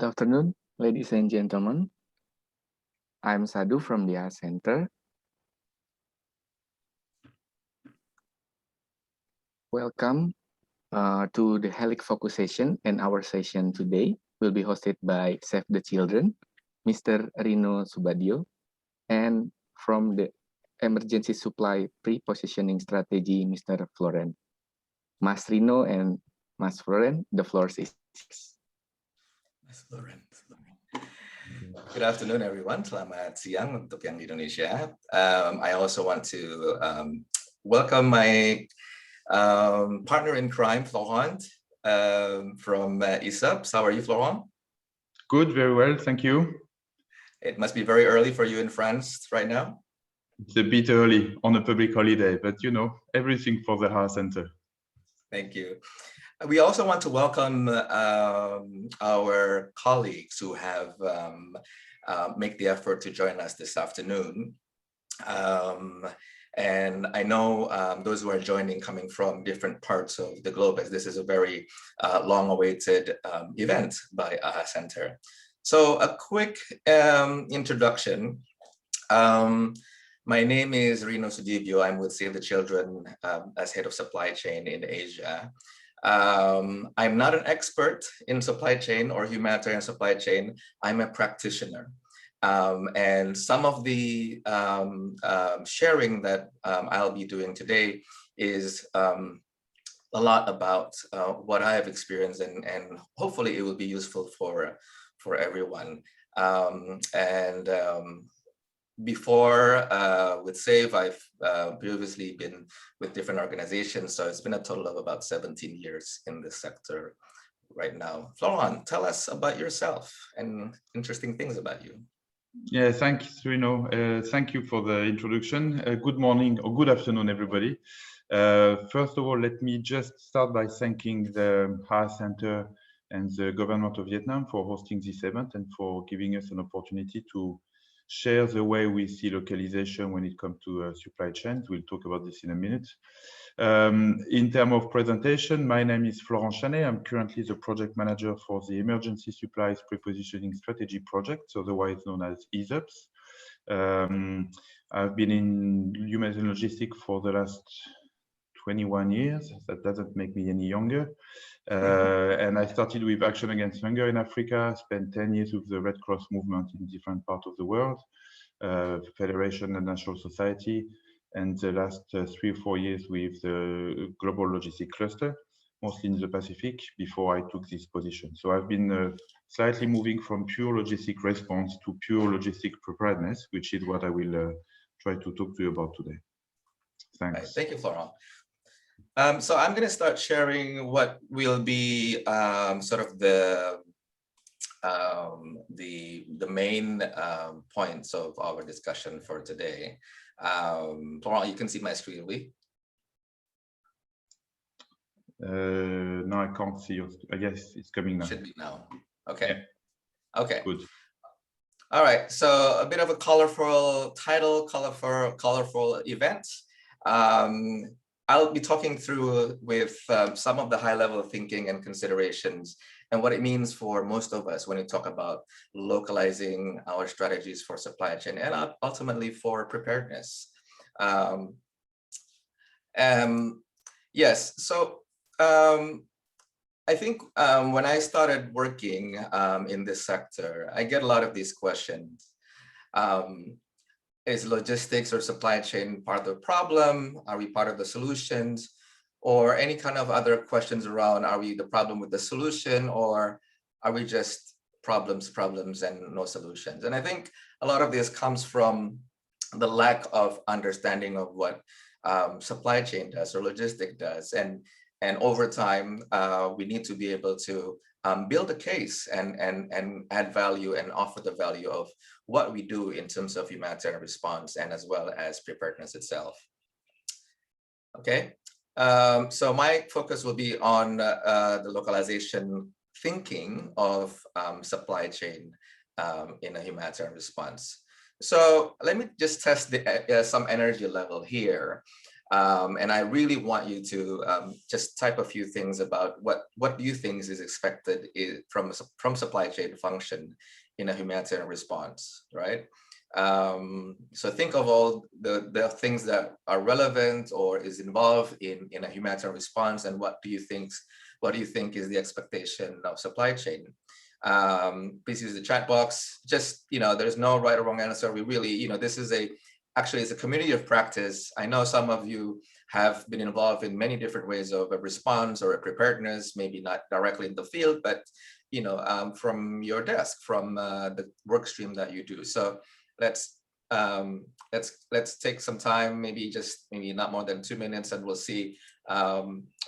Good afternoon, ladies and gentlemen. I'm Sadu from the Art Center. Welcome to the HELiX Focus Session, and our session today will be hosted by Save the Children, Mr. Rino Sudibyo, and from the Emergency Supply Pre-Positioning Strategy, Mr. Florent. Mas Rino and Mas Florent, the floor is yours. Mas Florent. Good afternoon, everyone. Selamat siang untuk yang di Indonesia. I also want to welcome my partner in crime, Florent, from ESUPS. How are you, Florent? Good, very well, thank you. It must be very early for you in France right now. It's a bit early on a public holiday, but you know, everything for the Art Center. Thank you. We also want to welcome our colleagues who have made the effort to join us this afternoon. And I know those who are joining coming from different parts of the globe, as this is a very long-awaited event by AHA Center. So a quick introduction. My name is Rino Sudibyo. I'm with Save the Children as head of supply chain in Asia. I'm not an expert in supply chain or humanitarian supply chain. I'm a practitioner. And some of the sharing that I'll be doing today is a lot about what I have experienced, and hopefully it will be useful for everyone. Before with SAVE, I've previously been with different organizations, so it's been a total of about 17 years in this sector right now. Florent, tell us about yourself and interesting things about you. Yeah, thanks, Rino. Thank you for the introduction. Good morning or good afternoon, everybody. First of all, let me just start by thanking the Art Center and the government of Vietnam for hosting this event and for giving us an opportunity to share the way we see localization when it comes to supply chains. We'll talk about this in a minute. In terms of presentation, my name is Florent Chané. I'm currently the project manager for the Emergency Supplies Prepositioning Strategy project, otherwise known as ESUPS. I've been in humanitarian logistics for the last 21 years. That doesn't make me any younger. And I started with Action Against Hunger in Africa, spent 10 years with the Red Cross movement in different parts of the world, Federation and National Society, and the last 3 or 4 years with the Global Logistic Cluster, mostly in the Pacific, before I took this position. So I've been slightly moving from pure logistic response to pure logistic preparedness, which is what I will try to talk to you about today. Thanks. Right, thank you, Florent. So I'm going to start sharing what will be sort of the main points of our discussion for today. Florent, you can see my screen, we? No, I can't see yours. I guess it's coming now. Should be now. Okay. Yeah. Okay. Good. All right. So a bit of a colorful title, colorful event. I'll be talking through with some of the high-level thinking and considerations and what it means for most of us when we talk about localizing our strategies for supply chain and ultimately for preparedness. Yes, so I think when I started working in this sector, I get a lot of these questions. Is logistics or supply chain part of the problem? Are we part of the solutions? Or any kind of other questions around, are we the problem with the solution, or are we just problems and no solutions? And I think a lot of this comes from the lack of understanding of what supply chain does or logistics does. And over time, we need to be able to build a case and add value and offer the value of what we do in terms of humanitarian response and as well as preparedness itself. Okay, so my focus will be on the localization thinking of supply chain in a humanitarian response. So let me just test some energy level here. And I really want you to just type a few things about what do you think is expected from supply chain function in a humanitarian response, right? So think of all the things that are relevant or is involved in a humanitarian response, and what do you think is the expectation of supply chain? Please use the chat box. Just, there's no right or wrong answer. We really, this is actually it's a community of practice. I know some of you have been involved in many different ways of a response or a preparedness, maybe not directly in the field, but from your desk, from the work stream that you do. So let's take some time, maybe not more than 2 minutes, and we'll see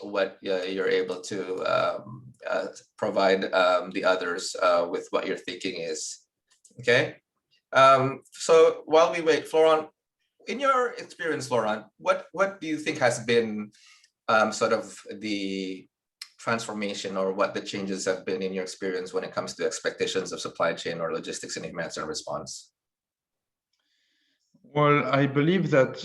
what you're able to provide the others with what your thinking is. Okay. So while we wait, Florent, in your experience, Florent, what do you think has been sort of the transformation, or what the changes have been in your experience when it comes to expectations of supply chain or logistics in humanitarian response? Well, I believe that,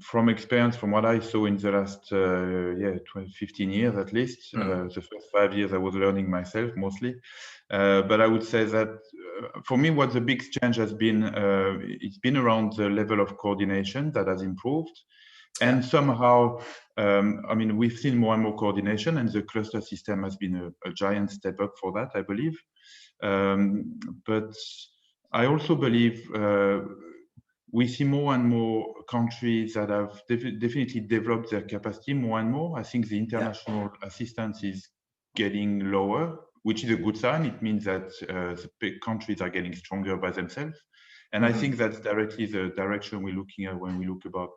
from experience, from what I saw in the last 15 years at least, the first 5 years I was learning myself mostly. But I would say that for me, what the big change has been, it's been around the level of coordination that has improved. And somehow, we've seen more and more coordination, and the cluster system has been a giant step up for that, I believe. But I also believe we see more and more countries that have definitely developed their capacity more and more. I think the international assistance is getting lower, which is a good sign. It means that the big countries are getting stronger by themselves. And I think that's directly the direction we're looking at when we look about,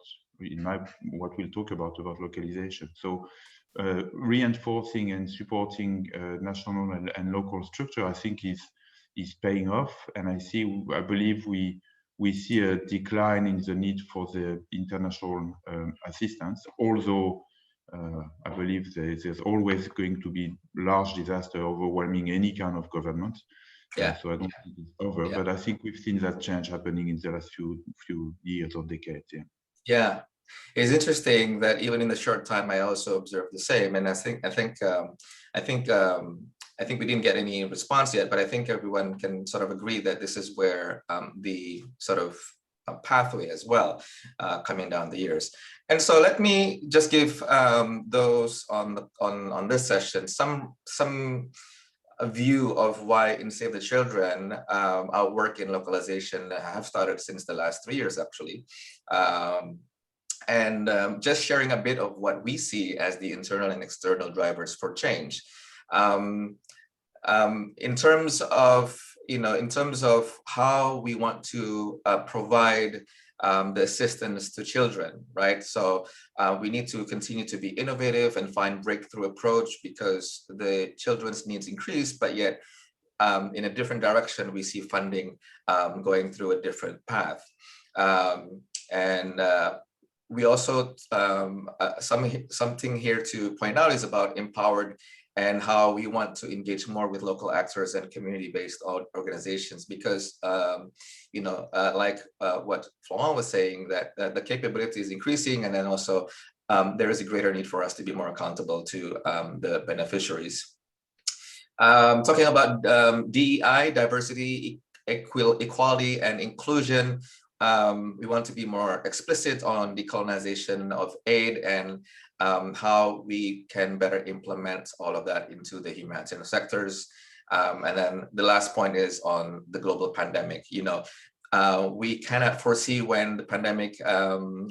what we'll talk about localization. So reinforcing and supporting national and local structure, I think is paying off. And I believe we see a decline in the need for the international assistance, although I believe there's always going to be large disaster overwhelming any kind of government. So I don't think it's over, but I think we've seen that change happening in the last few years or decades. Yeah, it's interesting that even in the short time, I also observed the same. And I think we didn't get any response yet, but I think everyone can sort of agree that this is where the sort of pathway as well coming down the years. And so let me just give those on this session some view of why in Save the Children our work in localization have started since the last 3 years actually. And just sharing a bit of what we see as the internal and external drivers for change. In terms of how we want to provide the assistance to children, right? So we need to continue to be innovative and find breakthrough approach, because the children's needs increase, but yet in a different direction, we see funding going through a different path. We also, something here to point out is about empowered, and how we want to engage more with local actors and community-based organizations, because, like what Florent was saying, that the capability is increasing, and then also there is a greater need for us to be more accountable to the beneficiaries. Talking about DEI, diversity, equality, and inclusion, we want to be more explicit on decolonization of aid and how we can better implement all of that into the humanitarian sectors. And then the last point is on the global pandemic. We cannot foresee when the pandemic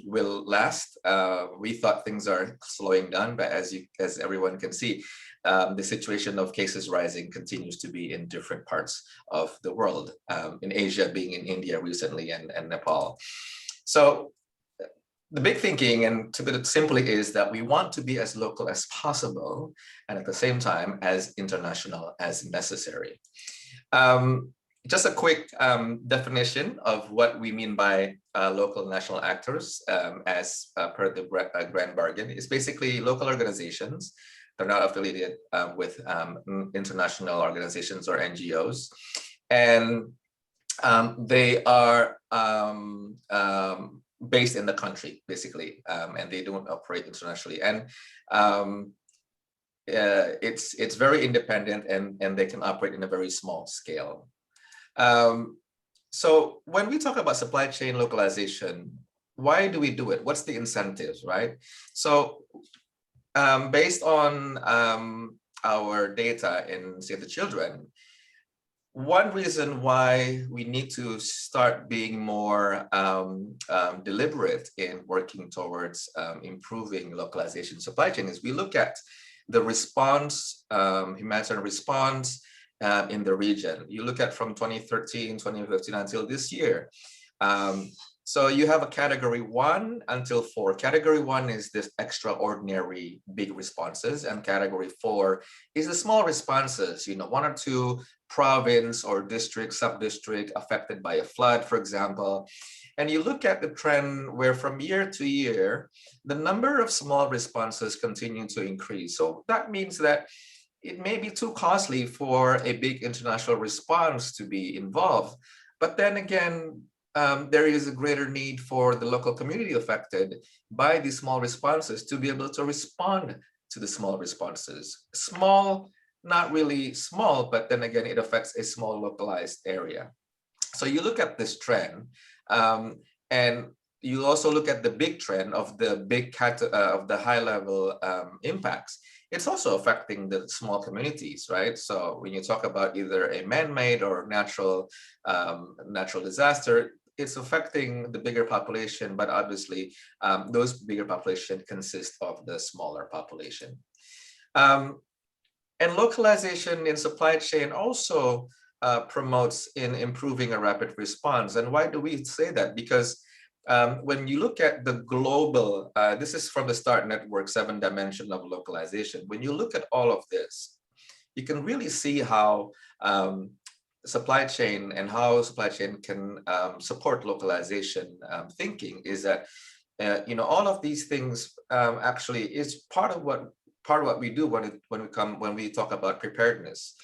will last. We thought things are slowing down, but as everyone can see, the situation of cases rising continues to be in different parts of the world, in Asia, being in India recently, and Nepal. So the big thinking, and to put it simply, is that we want to be as local as possible, and at the same time as international as necessary. Just a quick definition of what we mean by local national actors, as per the Grand Bargain, is basically local organizations. They're not affiliated with international organizations or NGOs. And they are based in the country, basically, and they don't operate internationally. And it's very independent, and they can operate in a very small scale. So when we talk about supply chain localization, why do we do it? What's the incentives, right? So based on our data in Save the Children, one reason why we need to start being more deliberate in working towards improving localization supply chain is we look at the response, humanitarian response in the region. You look at from 2013, 2015 until this year. So you have a category 1 until 4. Category 1 is this extraordinary big responses, and category 4 is the small responses, 1 or 2 province or district, sub-district affected by a flood, for example. And you look at the trend where from year to year, the number of small responses continue to increase. So that means that it may be too costly for a big international response to be involved. But then again, there is a greater need for the local community affected by these small responses to be able to respond to the small responses. Small, not really small, but then again, it affects a small localized area. So you look at this trend, and you also look at the big trend of the of the high-level impacts. It's also affecting the small communities, right? So when you talk about either a man-made or natural disaster, it's affecting the bigger population, but obviously those bigger population consist of the smaller population. And localization in supply chain also promotes in improving a rapid response. And why do we say that? Because when you look at the global, this is from the START network, 7-dimension of localization. When you look at all of this, you can really see how supply chain and how supply chain can support localization thinking is that, all of these things actually is part of what we do when we talk about preparedness.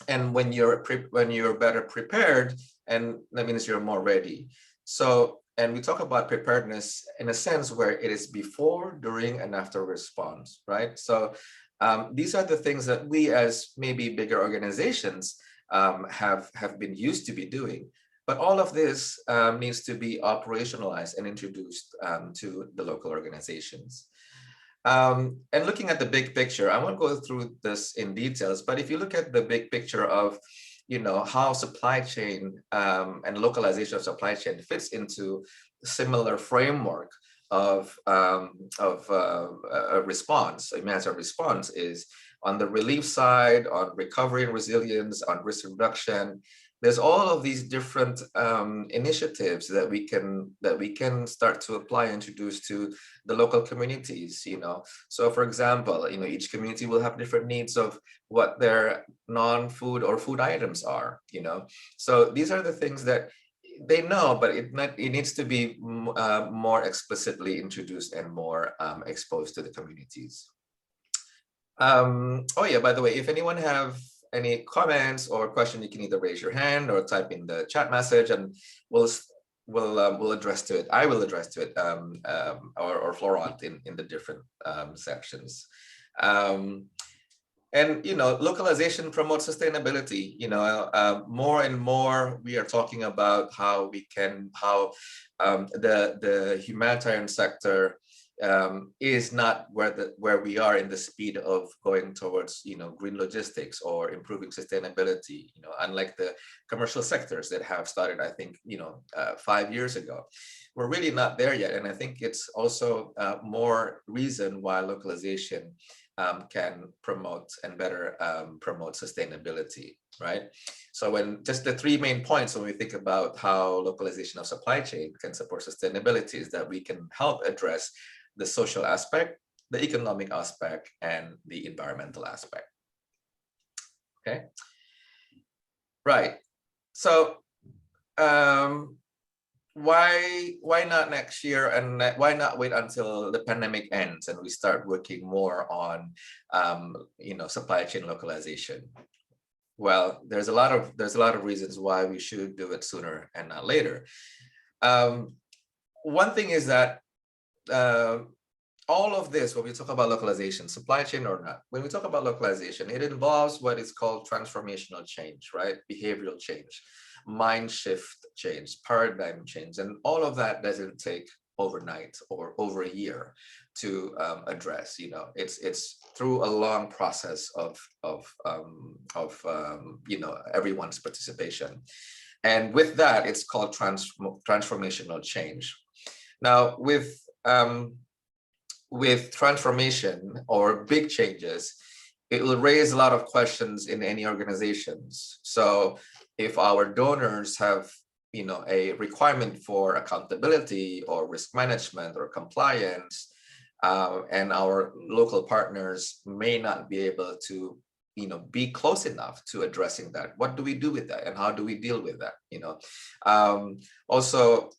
And when you're better prepared, and that means you're more ready. So, and we talk about preparedness in a sense where it is before, during, and after response, right? So these are the things that we as maybe bigger organizations have been used to be doing. But all of this needs to be operationalized and introduced to the local organizations. And looking at the big picture, I won't go through this in details, but if you look at the big picture of how supply chain and localization of supply chain fits into a similar framework of a response, a humanitarian response is on the relief side, on recovery and resilience, on risk reduction. There's all of these different initiatives that we can start to apply and introduce to the local communities. So for example, each community will have different needs of what their non-food or food items are. So these are the things that they know, but it needs to be more explicitly introduced and more exposed to the communities. Oh yeah, by the way, if anyone have any comments or question, you can either raise your hand or type in the chat message, and we'll address to it. I will address to it, or Florent in the different sections. And localization promotes sustainability. More and more we are talking about how the humanitarian sector is not where we are in the speed of going towards green logistics or improving sustainability. Unlike the commercial sectors that have started, I think 5 years ago, we're really not there yet. And I think it's also more reason why localization can promote and better promote sustainability, right? So when just the 3 main points when we think about how localization of supply chain can support sustainability is that we can help address the social aspect, the economic aspect, and the environmental aspect. Okay, right. So why not next year, and why not wait until the pandemic ends and we start working more on supply chain localization? Well, there's a lot of reasons why we should do it sooner and not later. one thing is that all of this, when we talk about localization, supply chain or not, when we talk about localization, it involves what is called transformational change, right? Behavioral change, mind shift change, paradigm change, and all of that doesn't take overnight or over a year to address. You know, it's through a long process of you know, everyone's participation, and with that, it's called transformational change. Now, with transformation or big changes, it will raise a lot of questions in any organizations. So if our donors have, you know, a requirement for accountability or risk management or compliance, and our local partners may not be able to, you know, be close enough to addressing that, what do we do with that, and how do we deal with that? You know, also,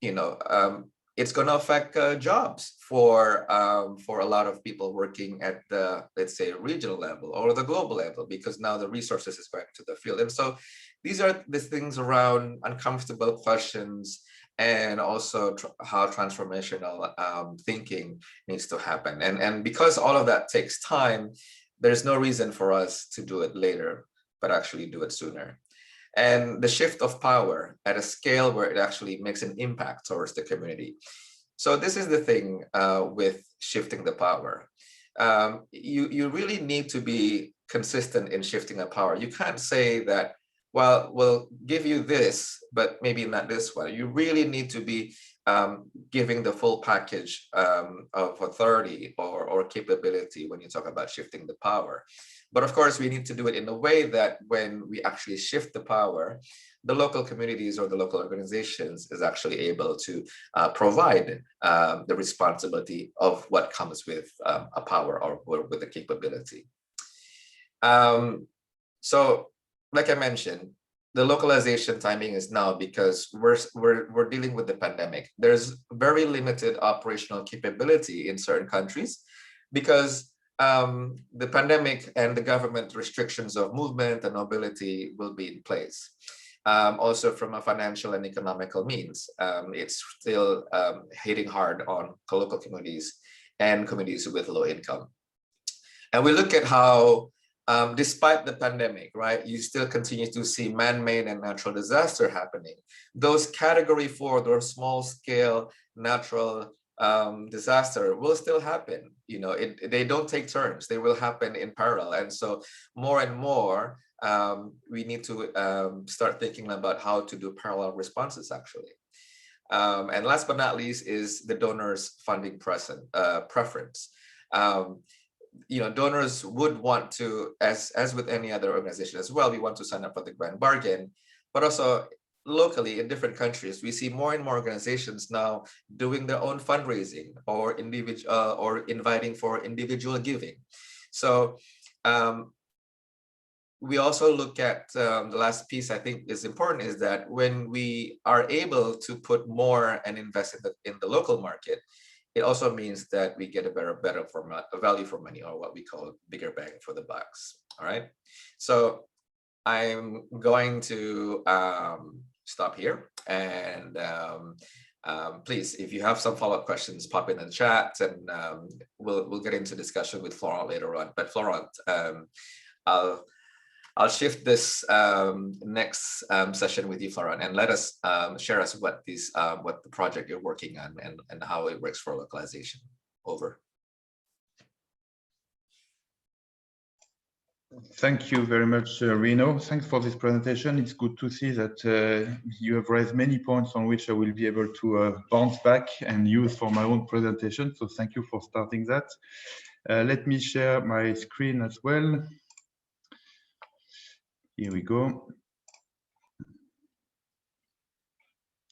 you know, it's going to affect jobs for a lot of people working at the, let's say, regional level or the global level, because now the resources is going to the field. And so these are the things around uncomfortable questions, and also how transformational thinking needs to happen. And because all of that takes time, there's no reason for us to do it later, but actually do it sooner. And the shift of power at a scale where it actually makes an impact towards the community. So this is the thing with shifting the power. You really need to be consistent in shifting the power. You can't say that, well, we'll give you this, but maybe not this one. You really need to be giving the full package of authority or capability when you talk about shifting the power. But of course, we need to do it in a way that when we actually shift the power, the local communities or the local organizations is actually able to provide the responsibility of what comes with a power or with a capability. So, like I mentioned, the localization timing is now because we're dealing with the pandemic. There's very limited operational capability in certain countries because the pandemic and the government restrictions of movement and mobility will be in place. Also from a financial and economical means, it's still hitting hard on local communities and communities with low income. And we look at how, despite the pandemic, right, you still continue to see man-made and natural disaster happening. Those category 4, those small scale natural disaster will still happen. You know, they don't take turns, they will happen in parallel. And so more and more, we need to start thinking about how to do parallel responses actually. And last but not least is the donors funding preference. You know, donors would want to, as with any other organization as well, we want to sign up for the grand bargain, but also locally in different countries, we see more and more organizations now doing their own fundraising or individual or inviting for individual giving. So we also look at the last piece I think is important is that when we are able to put more and invest in the local market, it also means that we get a better value for money, or what we call bigger bang for the bucks. All right. So I'm going to stop here, and please, if you have some follow-up questions, pop in the chat, and we'll get into discussion with Florent later on. But Florent, I'll shift this next session with you, Florent, and let us share us what the project you're working on and how it works for localization. Over. Thank you very much, Rino. Thanks for this presentation. It's good to see that you have raised many points on which I will be able to bounce back and use for my own presentation. So thank you for starting that. Let me share my screen as well. Here we go.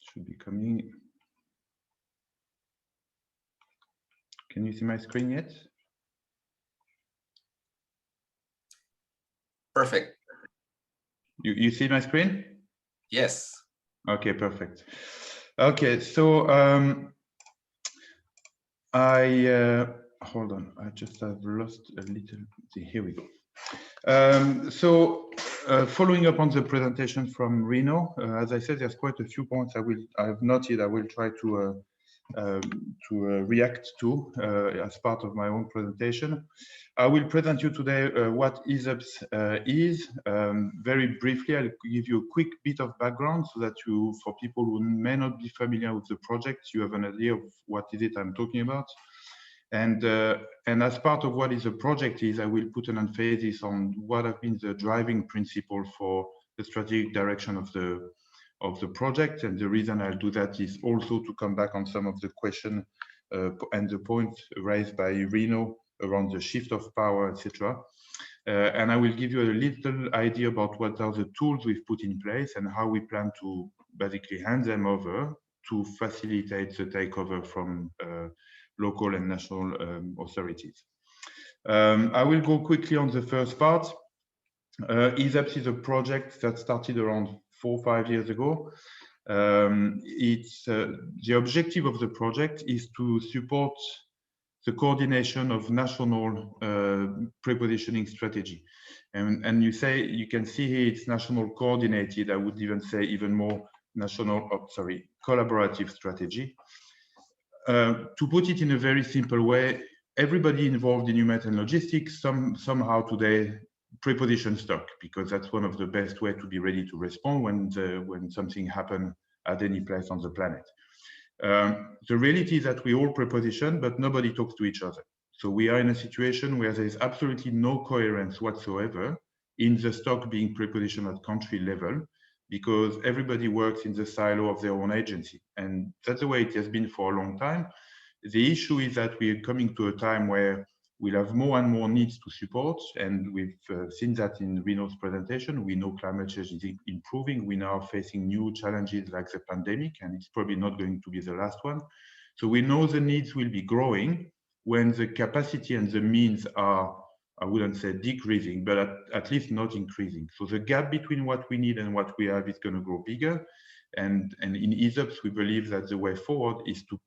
Should be coming. Can you see my screen yet? Perfect. You see my screen? Yes. Okay, perfect. Okay, so hold on, I just have lost a little. Here we go. So Following up on the presentation from Rino, as I said, there's quite a few points I have noted. I will try to react to as part of my own presentation. I will present you today what ESUPS is. Very briefly, I'll give you a quick bit of background so that you, for people who may not be familiar with the project, you have an idea of what is it I'm talking about. And as part of what is a project is, I will put an emphasis on what have been the driving principle for the strategic direction of the project. And the reason I'll do that is also to come back on some of the question and the points raised by Rino around the shift of power, etc. And I will give you a little idea about what are the tools we've put in place and how we plan to basically hand them over to facilitate the takeover from local and national authorities. I will go quickly on the first part. ESUPS is a project that started around 4 or 5 years ago. The objective of the project is to support the coordination of national prepositioning strategy. And you can see here it's national coordinated. I would even say even more national, collaborative strategy. To put it in a very simple way, everybody involved in human and logistics somehow today preposition stock, because that's one of the best ways to be ready to respond when something happens at any place on the planet. The reality is that we all preposition, but nobody talks to each other. So we are in a situation where there is absolutely no coherence whatsoever in the stock being prepositioned at country level, because everybody works in the silo of their own agency. And that's the way it has been for a long time. The issue is that we are coming to a time where we'll have more and more needs to support. And we've seen that in Rino's presentation. We know climate change is improving. We now are facing new challenges like the pandemic, and it's probably not going to be the last one. So we know the needs will be growing when the capacity and the means are, I wouldn't say decreasing, but at least not increasing. So the gap between what we need and what we have is going to grow bigger. And in ESUPS, we believe that the way forward is to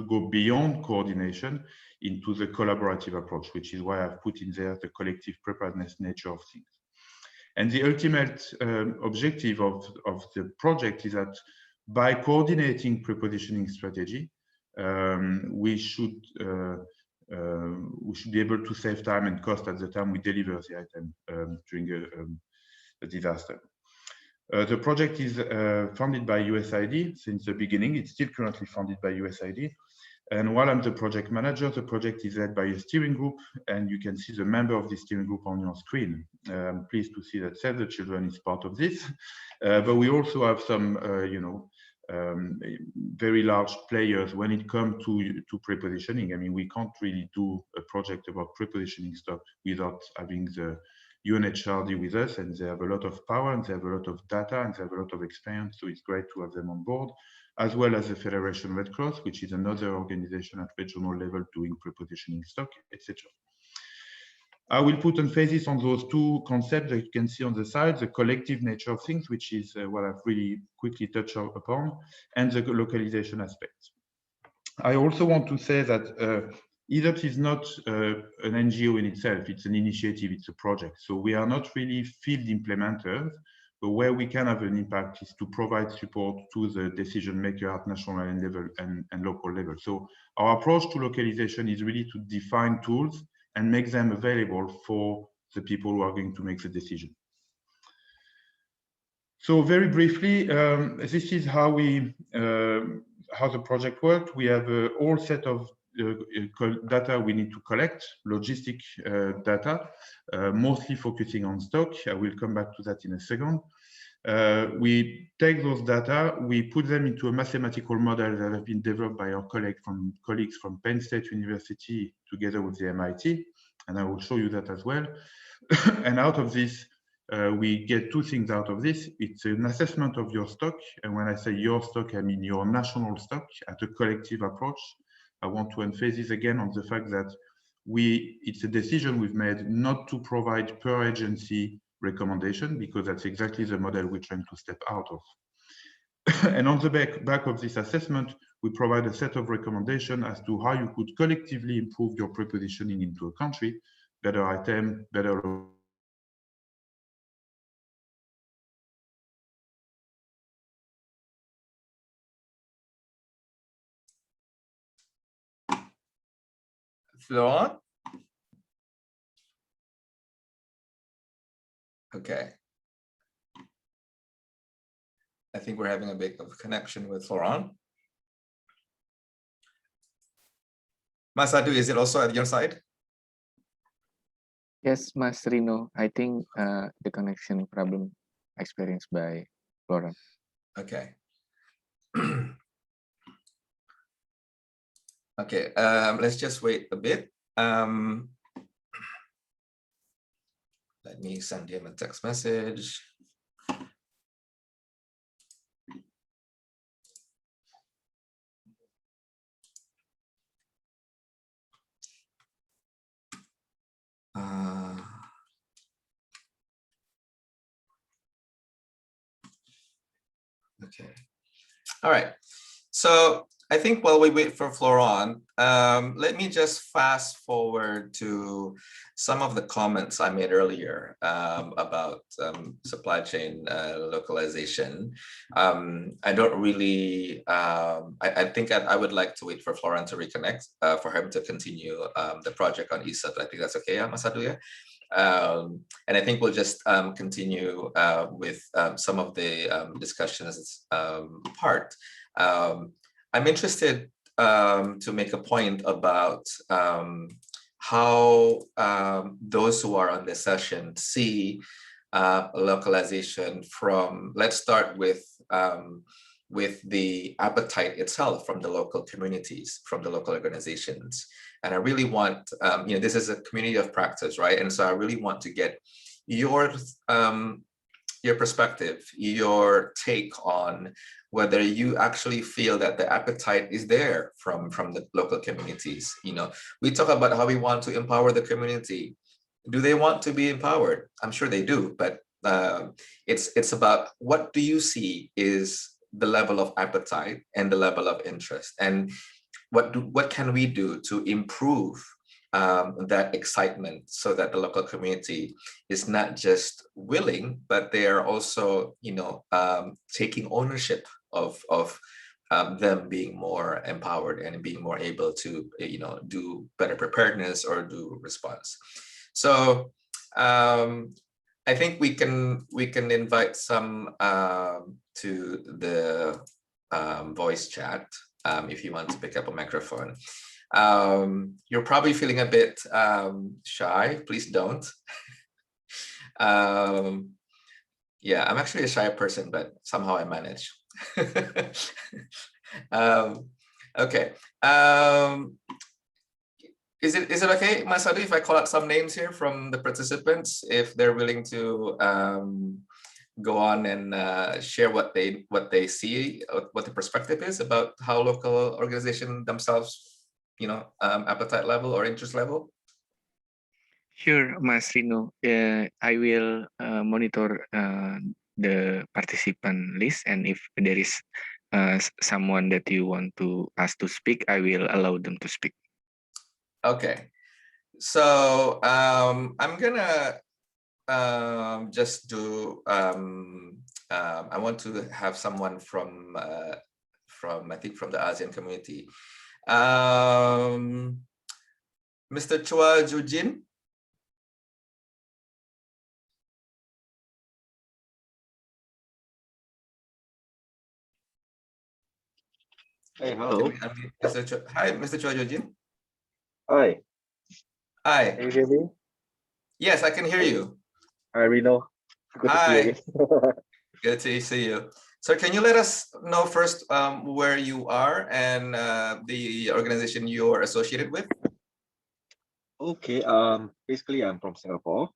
go beyond coordination into the collaborative approach, which is why I've put in there the collective preparedness nature of things. And the ultimate objective of the project is that by coordinating prepositioning strategy, we should be able to save time and cost at the time we deliver the item during a disaster. The project is funded by USAID since the beginning. It's still currently funded by USAID. And while I'm the project manager, the project is led by a steering group, and you can see the member of the steering group on your screen. I'm pleased to see that Save the Children is part of this. But we also have some, very large players when it comes to prepositioning. I mean, we can't really do a project about prepositioning stock without having the UNHRD with us, and they have a lot of power, and they have a lot of data, and they have a lot of experience. So it's great to have them on board, as well as the Federation Red Cross, which is another organization at regional level doing prepositioning stock, etc. I will put emphasis on those two concepts that you can see on the side, the collective nature of things, which is what I've really quickly touched upon, and the localization aspect. I also want to say that ESUPS is not an NGO in itself, it's an initiative, it's a project. So we are not really field implementers, but where we can have an impact is to provide support to the decision maker at national level and local level. So our approach to localization is really to define tools and make them available for the people who are going to make the decision. So very briefly, this is how the project worked. We have a whole set of data we need to collect, logistic data, mostly focusing on stock. I will come back to that in a second. We take those data, we put them into a mathematical model that have been developed by our colleagues from Penn State University together with the MIT, and I will show you that as well. And out of this, we get two things out of this. It's an assessment of your stock, and when I say your stock, I mean your national stock at a collective approach. I want to emphasize again on the fact that it's a decision we've made not to provide per agency recommendation, because that's exactly the model we're trying to step out of. And on the back of this assessment, we provide a set of recommendations as to how you could collectively improve your prepositioning into a country, better item, better Florent? Okay. I think we're having a bit of connection with Florent. Mas Adu, is it also at your side? Yes, Mas Rino. I think the connection problem experienced by Florent. Okay. Okay, let's just wait a bit. Let me send him a text message. Okay. All right. So I think while we wait for Florent, let me just fast forward to some of the comments I made earlier about supply chain localization. I don't really, I think I would like to wait for Florent to reconnect for him to continue the project on ESUPS. I think that's okay, Mas Adu, yeah? And I think we'll just continue with some of the discussions part. I'm interested to make a point about how those who are on this session see localization from, let's start with the appetite itself from the local communities, from the local organizations. And I really want, this is a community of practice, right? And so I really want to get your perspective, your take on whether you actually feel that the appetite is there from the local communities. We talk about how we want to empower the community. Do they want to be empowered? I'm sure they do, but it's about what do you see is the level of appetite and the level of interest, and what can we do to improve that excitement so that the local community is not just willing, but they are also, taking ownership of them being more empowered and being more able to, do better preparedness or do response. So I think we can invite some to the voice chat if you want to pick up a microphone. You're probably feeling a bit shy. Please don't. Yeah, I'm actually a shy person, but somehow I manage. Okay. Is it okay, Mas Adu, if I call out some names here from the participants, if they're willing to go on and share what they see, what the perspective is about how local organizations themselves, appetite level or interest level? Sure, Mas Rino. I will monitor the participant list, and if there is someone that you want to ask to speak, I will allow them to speak. Okay, so I'm gonna just do. I want to have someone from I think from the ASEAN community. Mr. Chua Jujin. Hey, hello. Hi, Mr. Chua Jujin. Hi. Hi. Can you hear me? Yes, I can hear you. Hi, Rino. Good to see you again. Good to see you. So can you let us know first where you are and the organization you're associated with? Okay. Basically, I'm from Singapore.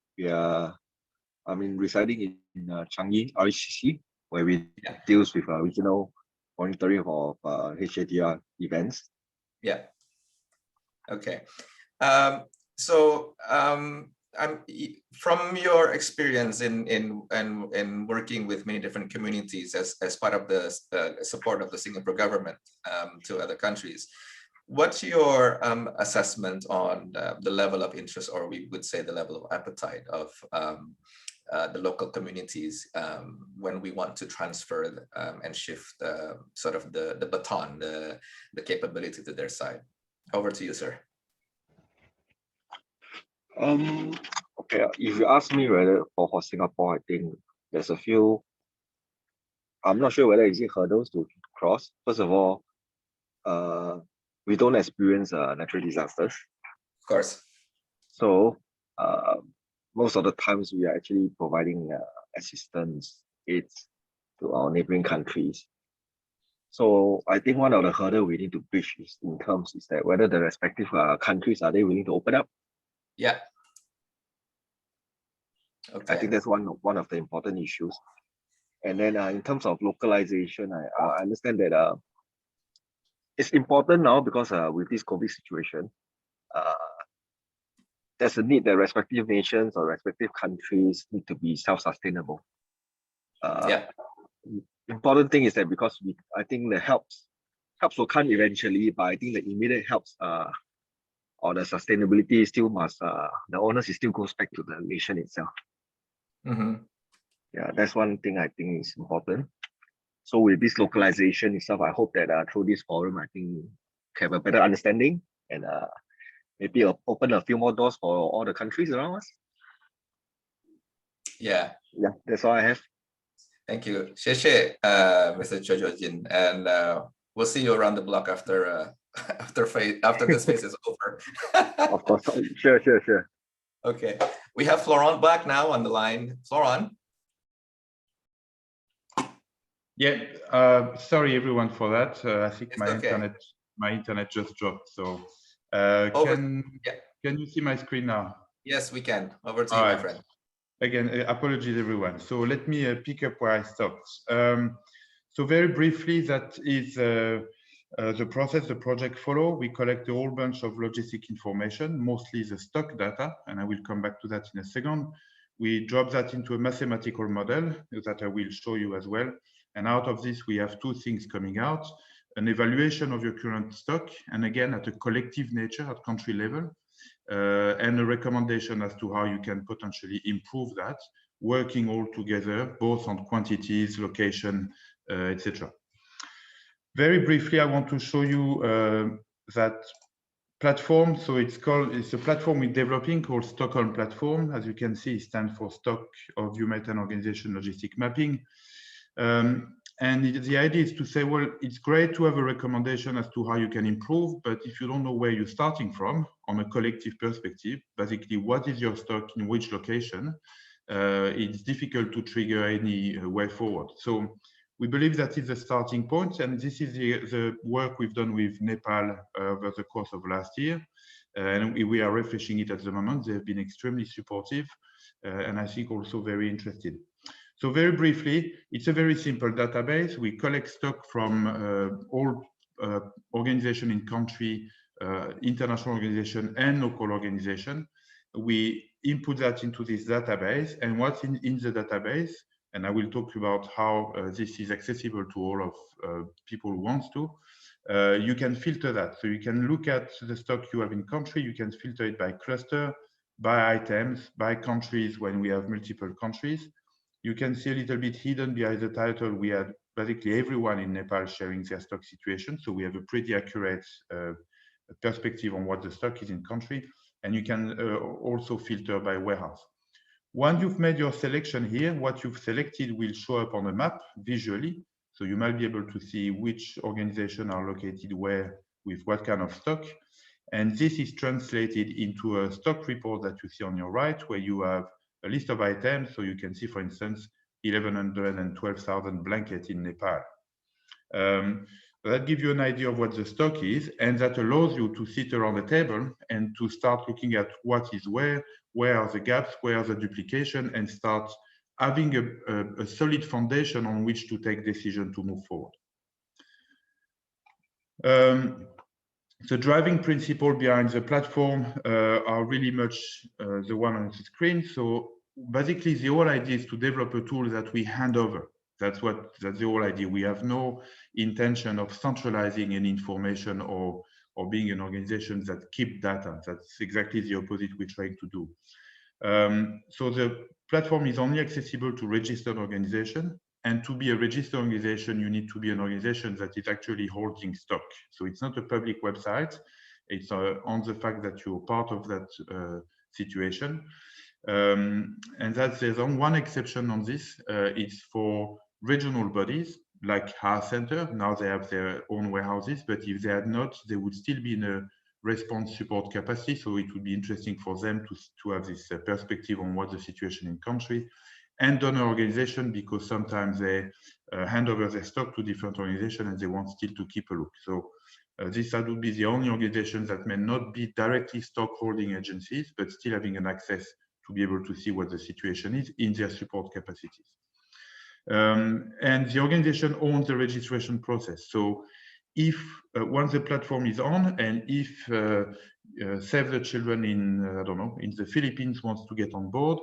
Residing in Changi, RHCC, where we deals with regional monitoring of HADR events. Yeah. Okay. From your experience in working with many different communities as part of the support of the Singapore government to other countries, what's your assessment on the level of interest, or we would say the level of appetite of the local communities when we want to transfer and shift sort of the baton, the capability to their side? Over to you, sir. Okay, if you ask me whether for Singapore, I think there's a few. I'm not sure whether is it hurdles to cross. First of all, we don't experience natural disasters. Of course. So most of the times we are actually providing assistance, aids to our neighboring countries. So I think one of the hurdle we need to bridge is in terms is that whether the respective countries, are they willing to open up? Yeah. Okay. I think that's one of the important issues. And then in terms of localization, I understand that it's important now because with this COVID situation, there's a need that respective nations or respective countries need to be self-sustainable. Yeah. Important thing is that because I think the helps will come eventually, but I think the immediate helps or the sustainability still must the onus still goes back to the nation itself. Yeah, that's one thing I think is important. So with this localization itself, I hope that through this forum, I think we have a better understanding and maybe open a few more doors for all the countries around us. Yeah. Yeah, that's all I have. Thank you, Mr. Jojo Jin, and we'll see you around the block after after this phase is over. Of course, sure. Okay, we have Florent back now on the line. Florent. Yeah, sorry everyone for that. I think It's my okay. internet just dropped. So can you see my screen now? Yes, we can. Over to you, my friend. Again, apologies everyone. So let me pick up where I stopped. So very briefly, that is the process the project follow. We collect a whole bunch of logistic information, mostly the stock data, and I will come back to that in a second. We drop that into a mathematical model that I will show you as well. And out of this, we have two things coming out: an evaluation of your current stock, and again, at a collective nature at country level, and a recommendation as to how you can potentially improve that, working all together, both on quantities, location, etc. Very briefly, I want to show you that platform. So it's a platform we're developing called Stockholm Platform. As you can see, it stands for Stock of Humanitarian Organization Logistic Mapping. And the idea is to say, well, it's great to have a recommendation as to how you can improve, but if you don't know where you're starting from on a collective perspective, basically what is your stock in which location, it's difficult to trigger any way forward. So we believe that is the starting point, and this is the work we've done with Nepal over the course of last year, and we are refreshing it at the moment. They've been extremely supportive, and I think also very interested. So very briefly, it's a very simple database. We collect stock from all organizations in country, international organization and local organization. We input that into this database, and what's in the database, and I will talk about how this is accessible to all of people who want to. You can filter that. So you can look at the stock you have in country. You can filter it by cluster, by items, by countries when we have multiple countries. You can see a little bit hidden behind the title. We had basically everyone in Nepal sharing their stock situation. So we have a pretty accurate perspective on what the stock is in country. And you can also filter by warehouse. Once you've made your selection here, what you've selected will show up on a map visually. So you might be able to see which organizations are located where with what kind of stock. And this is translated into a stock report that you see on your right, where you have a list of items. So you can see, for instance, 1,112,000 blankets in Nepal. That gives you an idea of what the stock is, and that allows you to sit around the table and to start looking at what is where are the gaps, where are the duplication, and start having a solid foundation on which to take decision to move forward. The driving principle behind the platform are really much the one on the screen. So basically, the whole idea is to develop a tool that we hand over. That's the whole idea. We have no intention of centralizing any information or being an organization that keep data. That's exactly the opposite we're trying to do. So the platform is only accessible to registered organizations. And to be a registered organization, you need to be an organization that is actually holding stock. So it's not a public website. It's on the fact that you're part of that situation. And that there's one exception on this. It's for regional bodies like Haar Center. Now they have their own warehouses, but if they had not, they would still be in a response support capacity. So it would be interesting for them to have this perspective on what the situation in country. And donor organization, because sometimes they hand over their stock to different organizations and they want still to keep a look. So that would be the only organizations that may not be directly stock holding agencies, but still having an access to be able to see what the situation is in their support capacities. And the organization owns the registration process. So if once the platform is on, and if Save the Children in, I don't know, in the Philippines wants to get on board,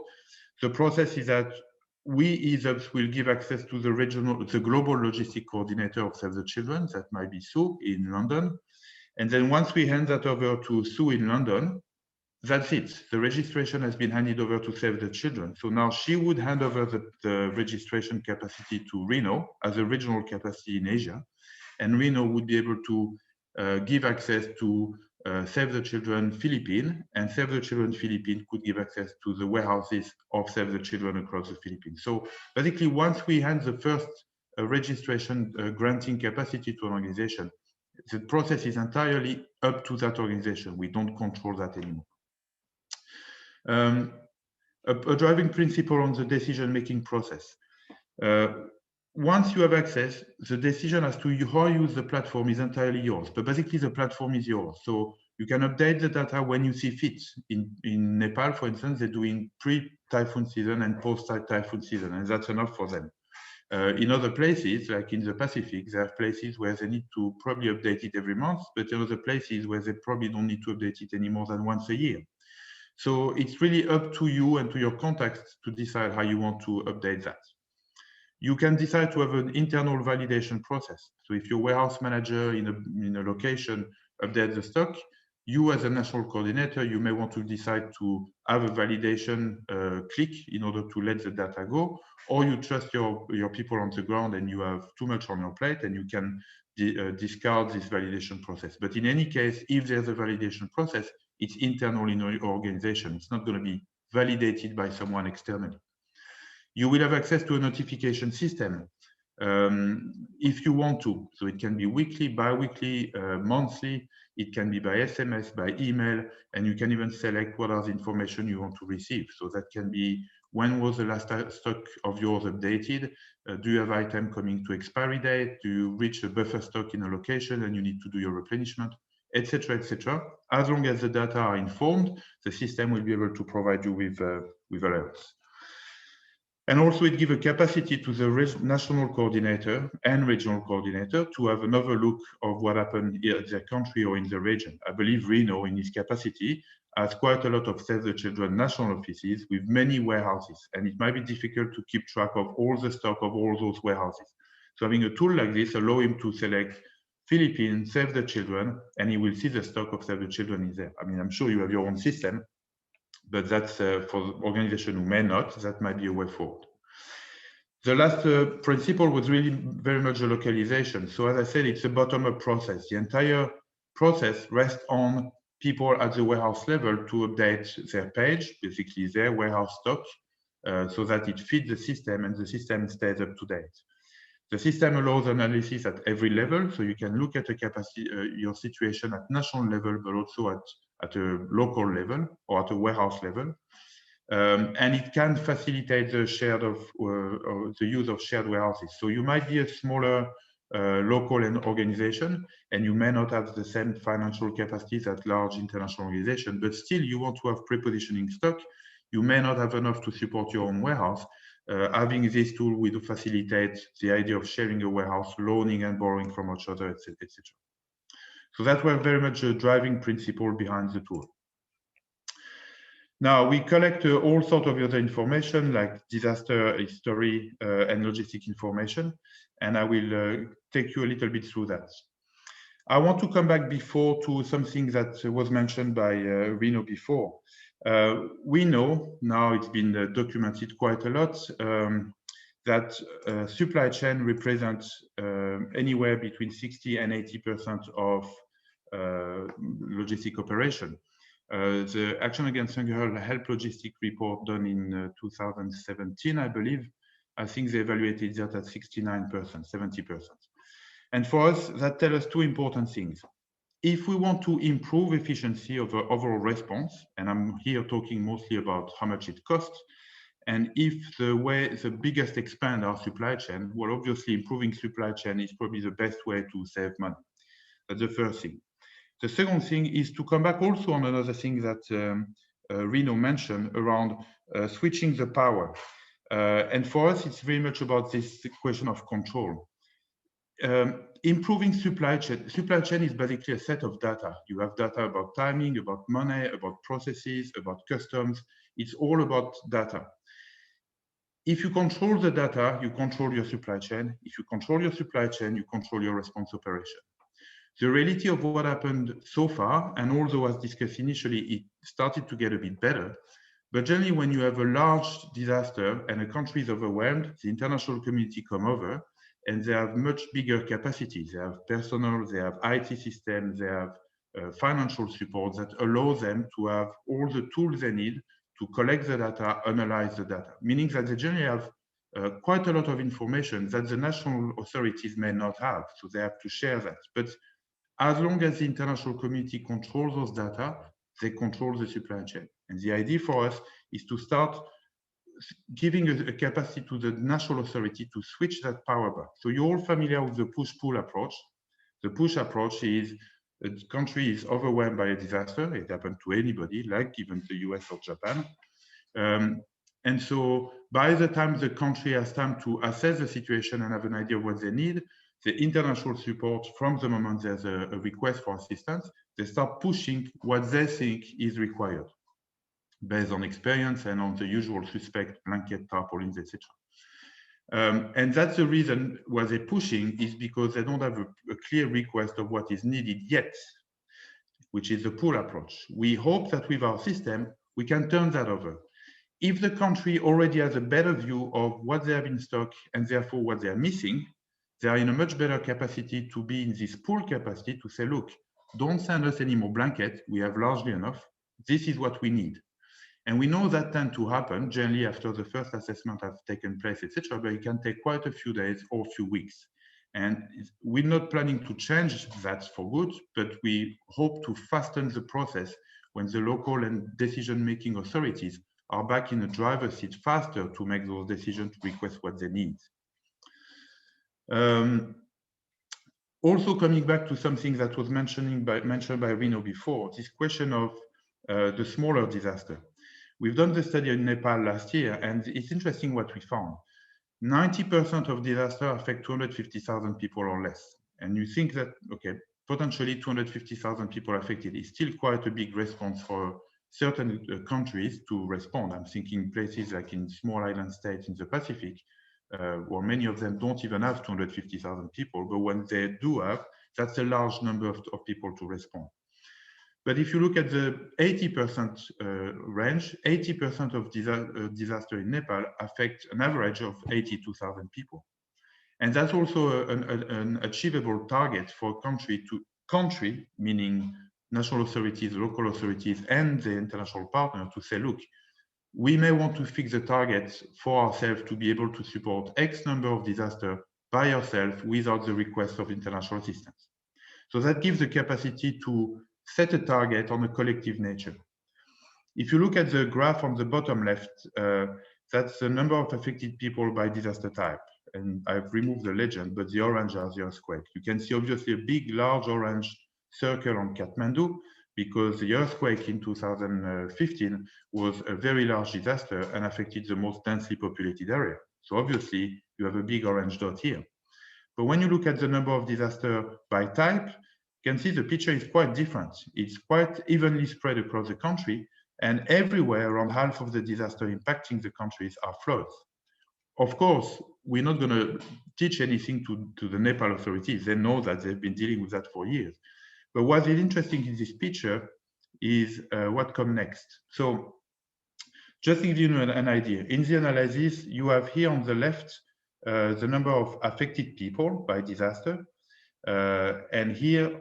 the process is that we, ESUPS, will give access to the global logistic coordinator of Save the Children, that might be Sue in London. And then once we hand that over to Sue in London, that's it. The registration has been handed over to Save the Children. So now she would hand over the registration capacity to Rino as a regional capacity in Asia. And Rino would be able to give access to Save the Children Philippines, and Save the Children Philippines could give access to the warehouses of Save the Children across the Philippines. So basically, once we hand the first registration granting capacity to an organization, the process is entirely up to that organization. We don't control that anymore. A driving principle on the decision-making process. Once you have access, the decision as to how you use the platform is entirely yours, but basically the platform is yours. So you can update the data when you see fit. In Nepal, for instance, they're doing pre-typhoon season and post-typhoon season, and that's enough for them. In other places, like in the Pacific, there are places where they need to probably update it every month, but there are other places where they probably don't need to update it any more than once a year. So it's really up to you and to your contacts to decide how you want to update that. You can decide to have an internal validation process. So if your warehouse manager in a location updates the stock, you as a national coordinator, you may want to decide to have a validation click in order to let the data go, or you trust your people on the ground and you have too much on your plate and you can discard this validation process. But in any case, if there's a validation process, it's internal in your organization. It's not going to be validated by someone externally. You will have access to a notification system if you want to. So it can be weekly, bi-weekly, monthly. It can be by SMS, by email, and you can even select what are the information you want to receive. So that can be, when was the last stock of yours updated? Do you have item coming to expiry date? Do you reach a buffer stock in a location and you need to do your replenishment, etc., etc. As long as the data are informed, the system will be able to provide you with alerts. And also it gives a capacity to the national coordinator and regional coordinator to have another look of what happened in their country or in the region. I believe Rino, in his capacity, has quite a lot of Save the Children national offices with many warehouses, and it might be difficult to keep track of all the stock of all those warehouses. So having a tool like this allows him to select Philippines, Save the Children, and he will see the stock of Save the Children in there. I mean, I'm sure you have your own system, but that's for the organization who may not, that might be a way forward. The last principle was really very much the localization. So as I said, it's a bottom-up process. The entire process rests on people at the warehouse level to update their page, basically their warehouse stock, so that it feeds the system and the system stays up to date. The system allows analysis at every level, so you can look at the capacity, your situation at national level, but also at a local level or at a warehouse level. And it can facilitate the the use of shared warehouses. So you might be a smaller local organization, and you may not have the same financial capacities as large international organizations, but still you want to have pre-positioning stock. You may not have enough to support your own warehouse. Having this tool will facilitate the idea of sharing a warehouse, loaning and borrowing from each other, etc., etc. So that was very much a driving principle behind the tool. Now, we collect all sorts of other information like disaster history and logistic information, and I will take you a little bit through that. I want to come back before to something that was mentioned by Rino before. We know, now it's been documented quite a lot, that supply chain represents anywhere between 60 and 80% of logistic operation. The Action Against Hunger Health Logistic report done in 2017, I believe, I think they evaluated that at 69%, 70%. And for us, that tells us two important things. If we want to improve efficiency of the overall response, and I'm here talking mostly about how much it costs, and if the biggest expand our supply chain, well, obviously improving supply chain is probably the best way to save money. That's the first thing. The second thing is to come back also on another thing that Rino mentioned around switching the power. And for us, it's very much about this question of control. Improving supply chain. Supply chain is basically a set of data. You have data about timing, about money, about processes, about customs. It's all about data. If you control the data, you control your supply chain. If you control your supply chain, you control your response operation. The reality of what happened so far, and although as discussed initially, it started to get a bit better, but generally when you have a large disaster and a country is overwhelmed, the international community come over and they have much bigger capacities. They have personnel, they have IT systems, they have financial support that allow them to have all the tools they need to collect the data, analyze the data, meaning that they generally have quite a lot of information that the national authorities may not have, so they have to share that. But as long as the international community controls those data, they control the supply chain. And the idea for us is to start giving a capacity to the national authority to switch that power back. So you're all familiar with the push-pull approach. The push approach is a country is overwhelmed by a disaster. It happened to anybody, like even the US or Japan. And so by the time the country has time to assess the situation and have an idea of what they need, the international support, from the moment there's a request for assistance, they start pushing what they think is required based on experience and on the usual suspect blanket tarpaulins, etc. And that's the reason why they're pushing is because they don't have a clear request of what is needed yet, which is the pull approach. We hope that with our system, we can turn that over. If the country already has a better view of what they have in stock and therefore what they are missing, they are in a much better capacity to be in this pull capacity to say, look, don't send us any more blankets. We have largely enough. This is what we need. And we know that tends to happen generally after the first assessment has taken place, etc. But it can take quite a few days or a few weeks. And we're not planning to change that for good, but we hope to fasten the process when the local and decision-making authorities are back in the driver's seat faster to make those decisions to request what they need. Also coming back to something that was mentioned by Rino before, this question of the smaller disaster. We've done the study in Nepal last year, and it's interesting what we found. 90% of disasters affect 250,000 people or less. And you think that, okay, potentially 250,000 people affected is still quite a big response for certain countries to respond. I'm thinking places like in small island states in the Pacific, where many of them don't even have 250,000 people, but when they do have, that's a large number of people to respond. But if you look at the 80% range, 80% of disaster in Nepal affect an average of 82,000 people. And that's also an achievable target for country to country, meaning national authorities, local authorities, and the international partner to say, look, we may want to fix the target for ourselves to be able to support X number of disasters by ourselves without the request of international assistance. So that gives the capacity to set a target on a collective nature. If you look at the graph on the bottom left, that's the number of affected people by disaster type. And I've removed the legend, but the orange are the earthquake. You can see obviously a big, large orange circle on Kathmandu, because the earthquake in 2015 was a very large disaster and affected the most densely populated area. So obviously you have a big orange dot here. But when you look at the number of disasters by type, you can see the picture is quite different. It's quite evenly spread across the country, and everywhere around half of the disaster impacting the countries are floods. Of course, we're not going to teach anything to the Nepal authorities. They know that they've been dealing with that for years. But what is interesting in this picture is what comes next. So just to give you an idea, in the analysis, you have here on the left the number of affected people by disaster. And here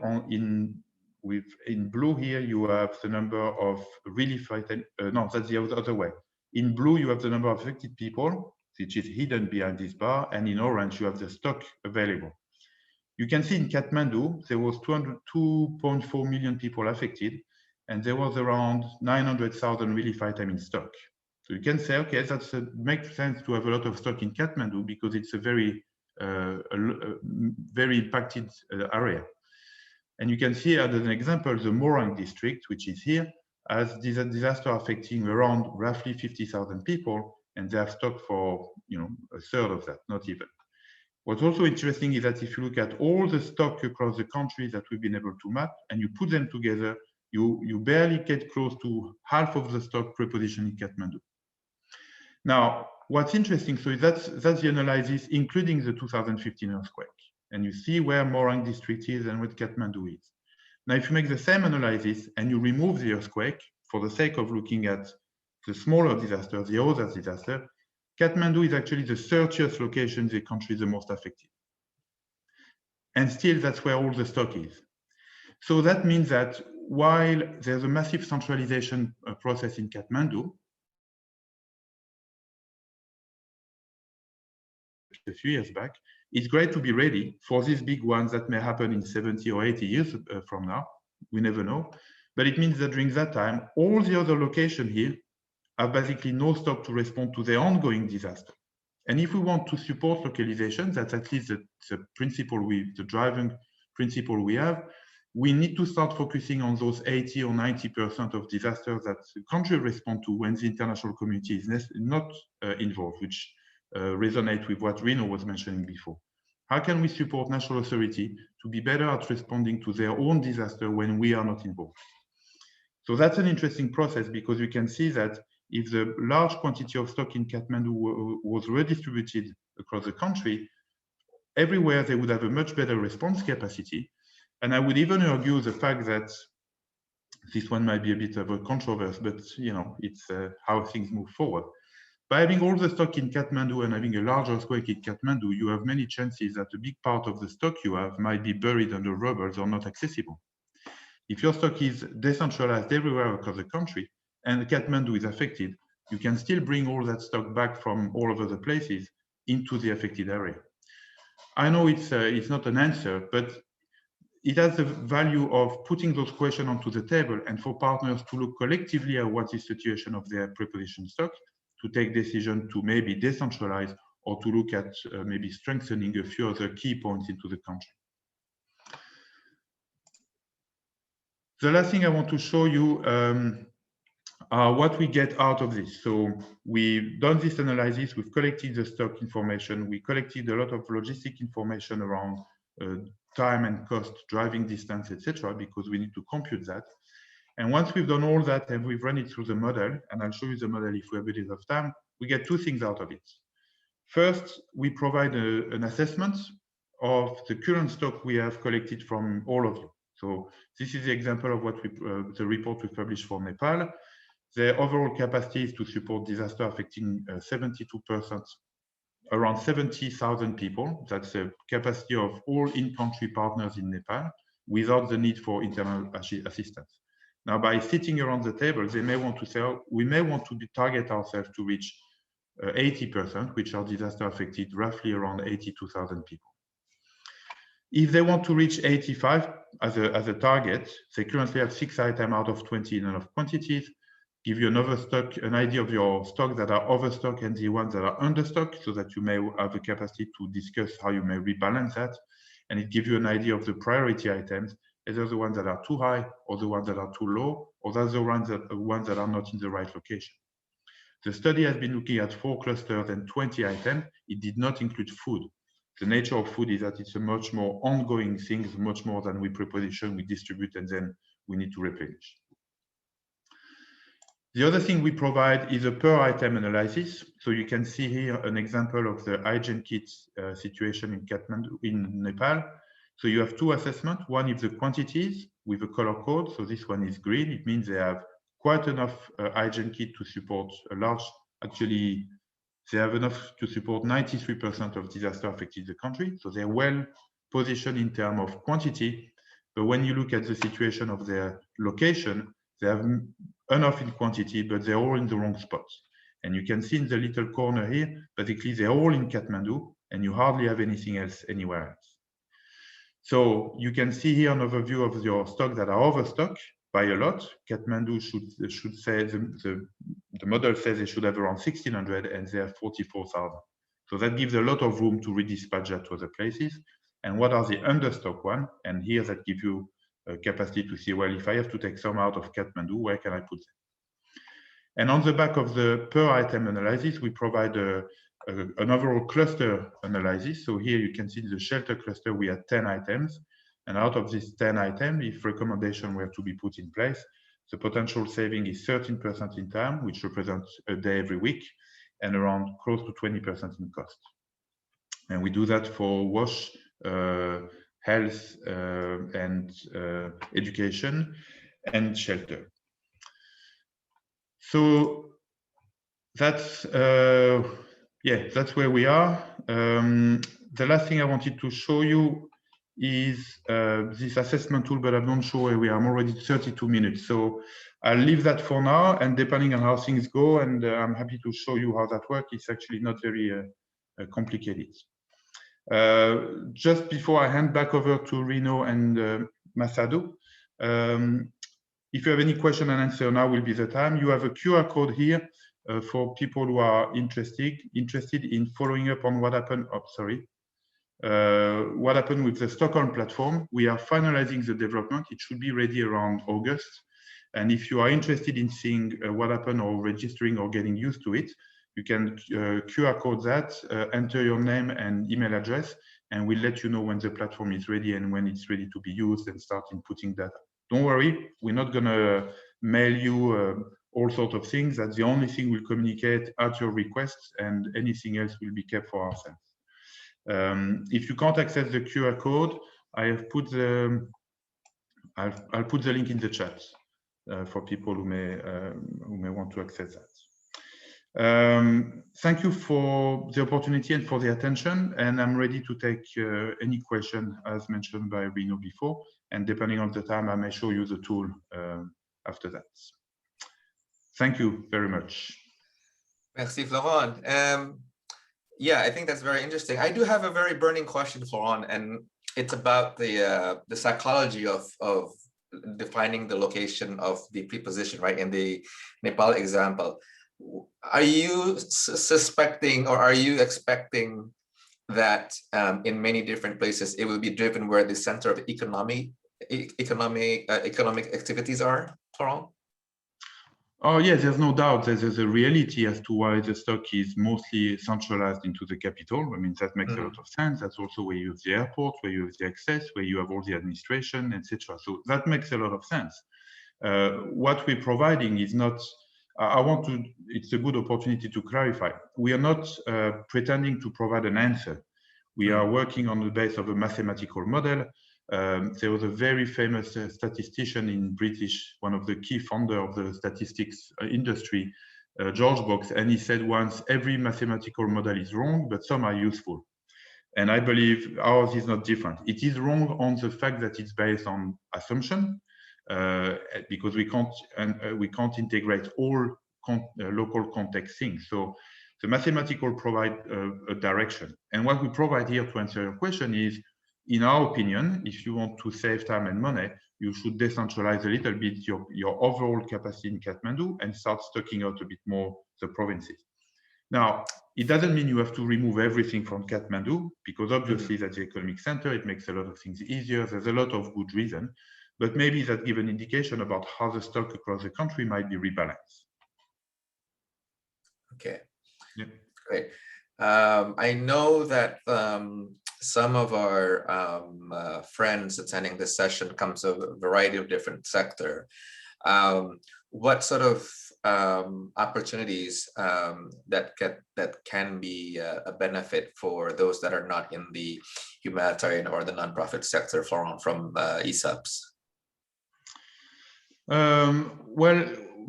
with in blue here, you have the number of relief items. No, that's the other way. In blue, you have the number of affected people, which is hidden behind this bar, and in orange, you have the stock available. You can see in Kathmandu, there was 2.4 million people affected, and there was around 900,000 relief items in stock. So you can say, okay, that makes sense to have a lot of stock in Kathmandu because it's a very impacted area. And you can see as an example, the Morang district, which is here, has disaster affecting around roughly 50,000 people, and they have stock for a third of that, not even. What's also interesting is that if you look at all the stock across the country that we've been able to map, and you put them together, you barely get close to half of the stock prepositioned in Kathmandu. Now, what's interesting, so that's the analysis, including the 2015 earthquake. And you see where Morang district is and what Kathmandu is. Now, if you make the same analysis and you remove the earthquake for the sake of looking at the smaller disaster, the other disaster, Kathmandu is actually the 30th location in the country the most affected. And still, that's where all the stock is. So that means that while there's a massive centralization process in Kathmandu, a few years back, it's great to be ready for these big ones that may happen in 70 or 80 years from now. We never know. But it means that during that time, all the other locations here have basically no stock to respond to the ongoing disaster. And if we want to support localization, that's at least the principle, the driving principle we have, we need to start focusing on those 80 or 90% of disasters that the country respond to when the international community is not involved, which resonate with what Rino was mentioning before. How can we support national authority to be better at responding to their own disaster when we are not involved? So that's an interesting process because you can see that if the large quantity of stock in Kathmandu was redistributed across the country, everywhere they would have a much better response capacity. And I would even argue the fact that this one might be a bit of a controversy, but it's how things move forward. By having all the stock in Kathmandu and having a large earthquake in Kathmandu, you have many chances that a big part of the stock you have might be buried under rubble or not accessible. If your stock is decentralized everywhere across the country and Kathmandu is affected, you can still bring all that stock back from all over the places into the affected area. I know it's not an answer, but it has the value of putting those questions onto the table and for partners to look collectively at what is the situation of their preposition stock, to take decision to maybe decentralize or to look at maybe strengthening a few other key points into the country. The last thing I want to show you are what we get out of this. So we've done this analysis, we've collected the stock information, we collected a lot of logistic information around time and cost, driving distance, etc., because we need to compute that. And once we've done all that and we've run it through the model, and I'll show you the model if we have a bit of time, we get two things out of it. First, we provide an assessment of the current stock we have collected from all of you. So this is the example of what the report we published for Nepal. The overall capacity is to support disaster affecting 72%, around 70,000 people. That's the capacity of all in-country partners in Nepal without the need for internal assistance. Now, by sitting around the table, they may want to say, oh, we may want to target ourselves to reach 80%, which are disaster affected, roughly around 82,000 people. If they want to reach 85 as a target, they currently have 6 items out of 20 in enough quantities, give you another stock, an idea of your stock that are overstock and the ones that are understock, so that you may have a capacity to discuss how you may rebalance that. And it gives you an idea of the priority items, either the ones that are too high or the ones that are too low, or that's the ones that are not in the right location. The study has been looking at 4 clusters and 20 items. It did not include food. The nature of food is that it's a much more ongoing thing, much more than we preposition, we distribute, and then we need to replenish. The other thing we provide is a per item analysis. So you can see here an example of the hygiene kit situation in Kathmandu, in Nepal. So you have 2 assessments. One is the quantities with a color code. So this one is green. It means they have quite enough hygiene kit to support a large, actually, they have enough to support 93% of disaster affected the country. So they're well positioned in terms of quantity. But when you look at the situation of their location, they have enough in quantity, but they're all in the wrong spots. And you can see in the little corner here, basically they're all in Kathmandu, and you hardly have anything else anywhere else. So you can see here an overview of your stock that are overstock by a lot. Kathmandu should say, the model says they should have around 1,600 and they have 44,000. So that gives a lot of room to redispatch that to other places. And what are the understock one? And here that gives you a capacity to see, well, if I have to take some out of Kathmandu, where can I put them? And on the back of the per item analysis, we provide an overall cluster analysis. So here you can see the shelter cluster, we had 10 items. And out of these 10 items, if recommendation were to be put in place, the potential saving is 13% in time, which represents a day every week, and around close to 20% in cost. And we do that for wash, health, and education, and shelter. So that's that's where we are. The last thing I wanted to show you is this assessment tool, but I don't show where we are. I'm already 32 minutes, so I'll leave that for now. And depending on how things go, and I'm happy to show you how that works. It's actually not very complicated. Just before I hand back over to Rino and Masado, if you have any question and answer, now will be the time. You have a QR code here for people who are interested in following up on what happened. Oh, sorry. What happened with the Stockholm platform. We are finalizing the development. It should be ready around August. And if you are interested in seeing what happened or registering or getting used to it, you can QR code that, enter your name and email address, and we'll let you know when the platform is ready and when it's ready to be used and start inputting data. Don't worry, we're not going to mail you all sorts of things. That's the only thing we'll communicate at your request, and anything else will be kept for ourselves. If you can't access the QR code, I have put the I'll put the link in the chat for people who may want to access that. Thank you for the opportunity and for the attention, and I'm ready to take any question as mentioned by Rino before, and depending on the time I may show you the tool after that. Thank you very much. Merci, Florent. Yeah, I think that's very interesting. I do have a very burning question, Florent, and it's about the psychology of defining the location of the preposition, right? In the Nepal example, are you suspecting or are you expecting that in many different places it will be driven where the center of economic activities are, Florent? Oh yes, there's no doubt there's a reality as to why the stock is mostly centralized into the capital. I mean, that makes a lot of sense. That's also where you have the airport, where you have the access, where you have all the administration, etc. So that makes a lot of sense. What we're providing is not, it's a good opportunity to clarify. We are not pretending to provide an answer. We are working on the base of a mathematical model. There was a very famous statistician in British, one of the key founder of the statistics industry, George Box, and he said once, every mathematical model is wrong, but some are useful. And I believe ours is not different. It is wrong on the fact that it's based on assumption, because we can't integrate all local context things. So the mathematical provide a direction. And what we provide here to answer your question is, in our opinion, if you want to save time and money, you should decentralize a little bit your overall capacity in Kathmandu and start stocking out a bit more the provinces. Now, it doesn't mean you have to remove everything from Kathmandu, because obviously that's the economic center. It makes a lot of things easier. There's a lot of good reason, but maybe that gives an indication about how the stock across the country might be rebalanced. Okay, yeah. Great. I know that some of our friends attending this session comes from a variety of different sectors. What sort of opportunities that can be a benefit for those that are not in the humanitarian or the nonprofit sector from ESUPS? Well,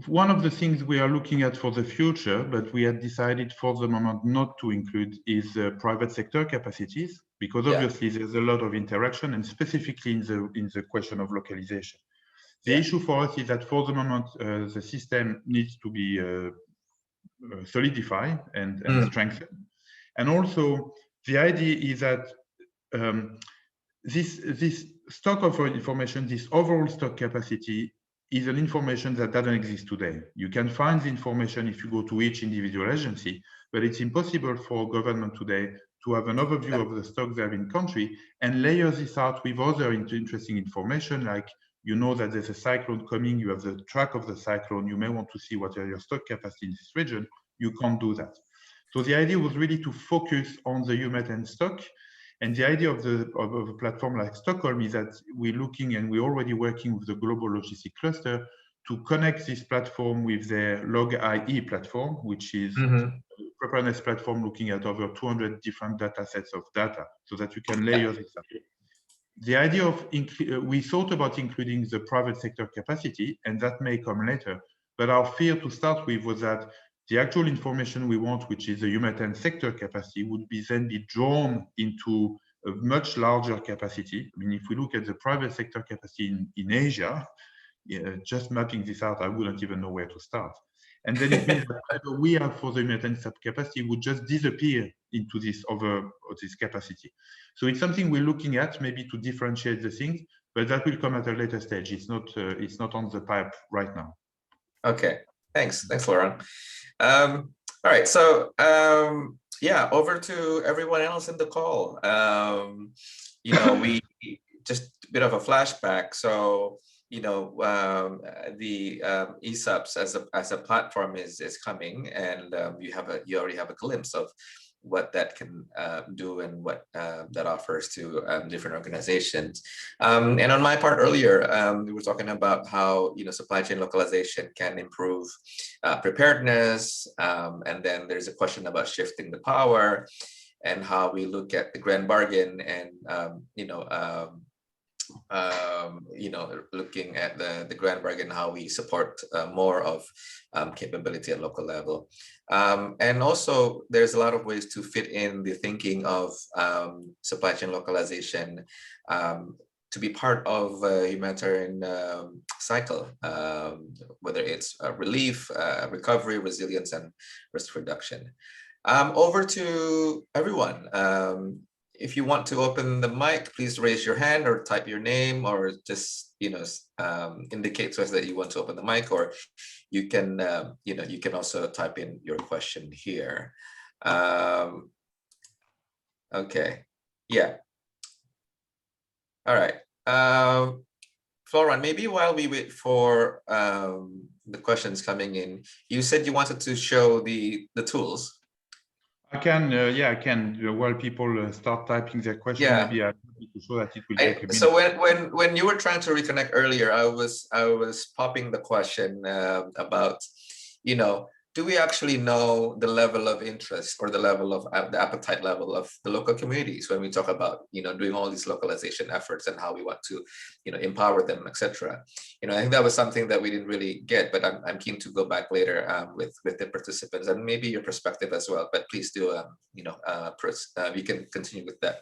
one of the things we are looking at for the future, but we had decided for the moment not to include, is private sector capacities, because obviously there's a lot of interaction, and specifically in the question of localization. The issue for us is that for the moment, the system needs to be solidified and strengthened. And also, the idea is that this stock of information, this overall stock capacity, is an information that doesn't exist today. You can find the information if you go to each individual agency, but it's impossible for government today to have an overview of the stock they have in country and layer this out with other interesting information, like you know that there's a cyclone coming, you have the track of the cyclone, you may want to see what are your stock capacity in this region. You can't do that. So the idea was really to focus on the human stock. And the idea of a platform like Stockholm is that we're looking, and we're already working with the global logistic cluster to connect this platform with their LOG-IE platform, which is a preparedness platform looking at over 200 different data sets of data, so that you can layer this up. The idea of, we thought about including the private sector capacity, and that may come later, but our fear to start with was that the actual information we want, which is the human sector capacity, would then be drawn into a much larger capacity. I mean, if we look at the private sector capacity in Asia, just mapping this out, I wouldn't even know where to start. And then it means that whatever we have for the human capacity would just disappear into this this capacity. So it's something we're looking at, maybe to differentiate the things, but that will come at a later stage. It's not on the pipe right now. Okay, thanks, Florent. All right, so yeah, over to everyone else in the call. You know, we just a bit of a flashback. So, you know, the ESUPS as a platform is coming, and you already have a glimpse of what that can do and what that offers to different organizations. And on my part earlier, we were talking about how, you know, supply chain localization can improve preparedness. And then there's a question about shifting the power and how we look at the grand bargain and, looking at the grand bargain, how we support more of capability at local level. And also there's a lot of ways to fit in the thinking of supply chain localization to be part of a humanitarian cycle, whether it's relief, recovery, resilience, and risk reduction. Over to everyone. If you want to open the mic, please raise your hand or type your name, or just, you know, indicate to us that you want to open the mic, or you can, you can also type in your question here. Okay, yeah. All right. Florent, maybe while we wait for the questions coming in, you said you wanted to show the tools. I can, yeah, I can. While people start typing their question, maybe I need to show that it will take a minute. So when you were trying to reconnect earlier, I was popping the question about, you know, do we actually know the level of interest or the level of the appetite level of the local communities when we talk about, you know, doing all these localization efforts and how we want to, you know, empower them, etc. You know, I think that was something that we didn't really get, but I'm keen to go back later with the participants and maybe your perspective as well. But please do, you can continue with that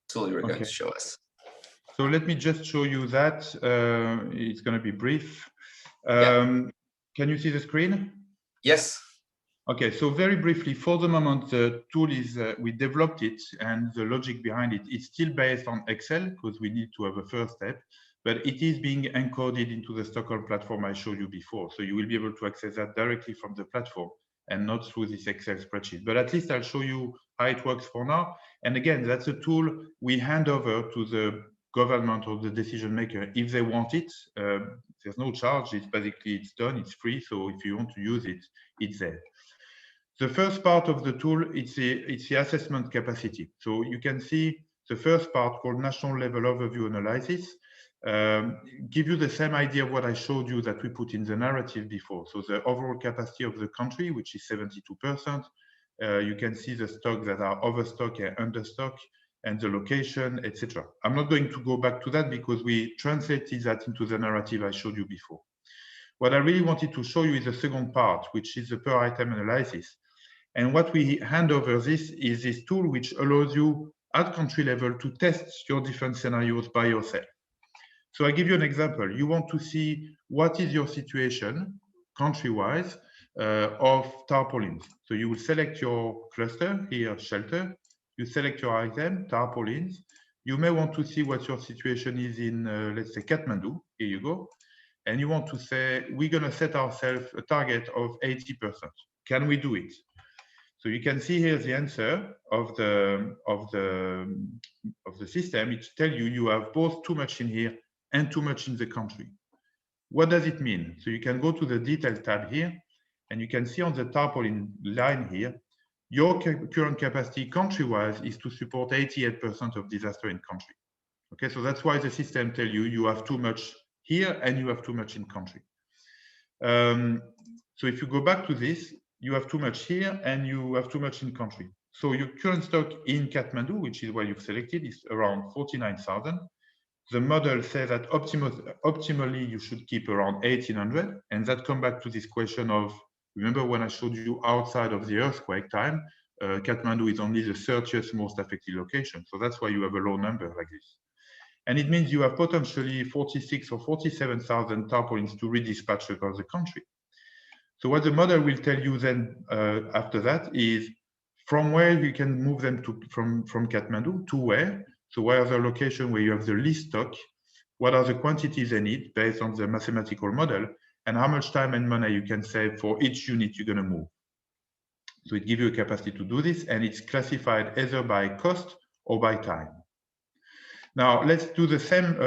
tool you were going to show us. So let me just show you that. It's going to be brief. Can you see the screen? Yes. Okay, so very briefly, for the moment, the tool is, we developed it, and the logic behind it is still based on Excel, because we need to have a first step, but it is being encoded into the Stockholm platform I showed you before. So you will be able to access that directly from the platform and not through this Excel spreadsheet. But at least I'll show you how it works for now. And again, that's a tool we hand over to the government or the decision maker if they want it. There's no charge. It's basically, it's done, it's free. So if you want to use it, it's there. The first part of the tool, it's the assessment capacity. So you can see the first part called National Level Overview Analysis, give you the same idea of what I showed you that we put in the narrative before. So the overall capacity of the country, which is 72%. You can see the stocks that are overstock and understock, and the location, etc. I'm not going to go back to that because we translated that into the narrative I showed you before. What I really wanted to show you is the second part, which is the per item analysis. And what we hand over this is this tool which allows you at country level to test your different scenarios by yourself. So I give you an example. You want to see what is your situation country-wise of tarpaulins. So you will select your cluster here, shelter. You select your item, tarpaulins. You may want to see what your situation is in, let's say, Kathmandu. Here you go. And you want to say, we're going to set ourselves a target of 80%. Can we do it? So you can see here the answer of the system. It tells you have both too much in here and too much in the country. What does it mean? So you can go to the detail tab here, and you can see on the tarpaulin line here, your current capacity country-wise is to support 88% of disaster in country. Okay, so that's why the system tells you you have too much here and you have too much in country. So if you go back to this, you have too much here and you have too much in country. So your current stock in Kathmandu, which is what you've selected, is around 49,000. The model says that optimally you should keep around 1,800, and that comes back to this question of, remember when I showed you outside of the earthquake time, Kathmandu is only the 30th most affected location. So that's why you have a low number like this. And it means you have potentially 46 or 47,000 tarpaulins to redispatch across the country. So what the model will tell you then after that is from where you can move them to from Kathmandu to where. So where are the location where you have the least stock? What are the quantities they need based on the mathematical model, and how much time and money you can save for each unit you're going to move. So it gives you a capacity to do this, and it's classified either by cost or by time. Now let's do the same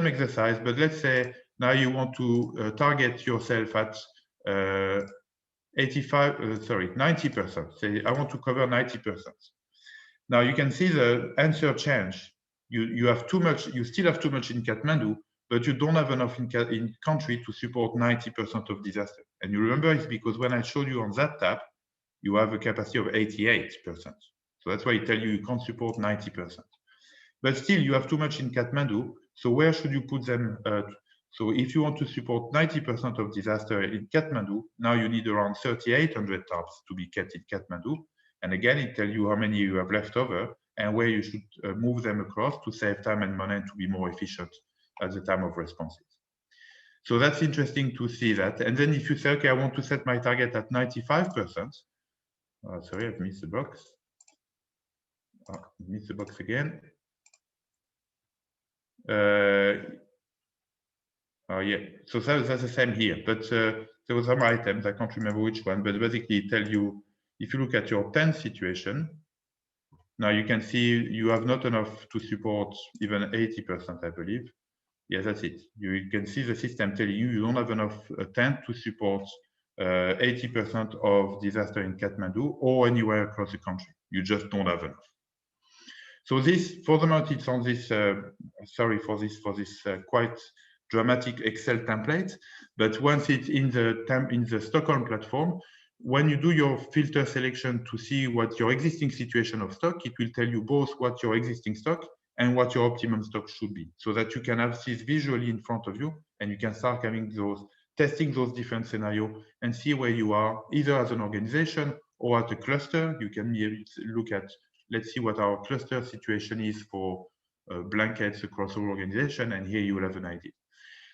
exercise, but let's say now you want to target yourself at 90%. Say I want to cover 90%. Now you can see the answer change. You have too much. You still have too much in Kathmandu, but you don't have enough in country to support 90% of disaster. And you remember it's because when I showed you on that tab, you have a capacity of 88%. So that's why I tell you you can't support 90%. But still, you have too much in Kathmandu. So where should you put them? So if you want to support 90% of disaster in Kathmandu, now you need around 3,800 tarps to be kept in Kathmandu. And again, it tells you how many you have left over and where you should move them across to save time and money and to be more efficient at the time of responses. So that's interesting to see that. And then if you say, okay, I want to set my target at 95%. Sorry, I've missed the box. Missed the box again. Yeah, so that's the same here, but there were some items, I can't remember which one, but basically it tells you, if you look at your 10 situation, now you can see you have not enough to support even 80%, I believe. Yeah, that's it. You can see the system telling you don't have enough tent to support 80% of disaster in Kathmandu or anywhere across the country. You just don't have enough. So this, for the moment, it's on this, sorry for this quite dramatic Excel template, but once it's in the Stockholm platform, when you do your filter selection to see what your existing situation of stock, it will tell you both what your existing stock and what your optimum stock should be, so that you can have this visually in front of you and you can start having testing those different scenarios and see where you are, either as an organization or at a cluster. You can look at, let's see what our cluster situation is for blankets across all organization, and here you will have an idea.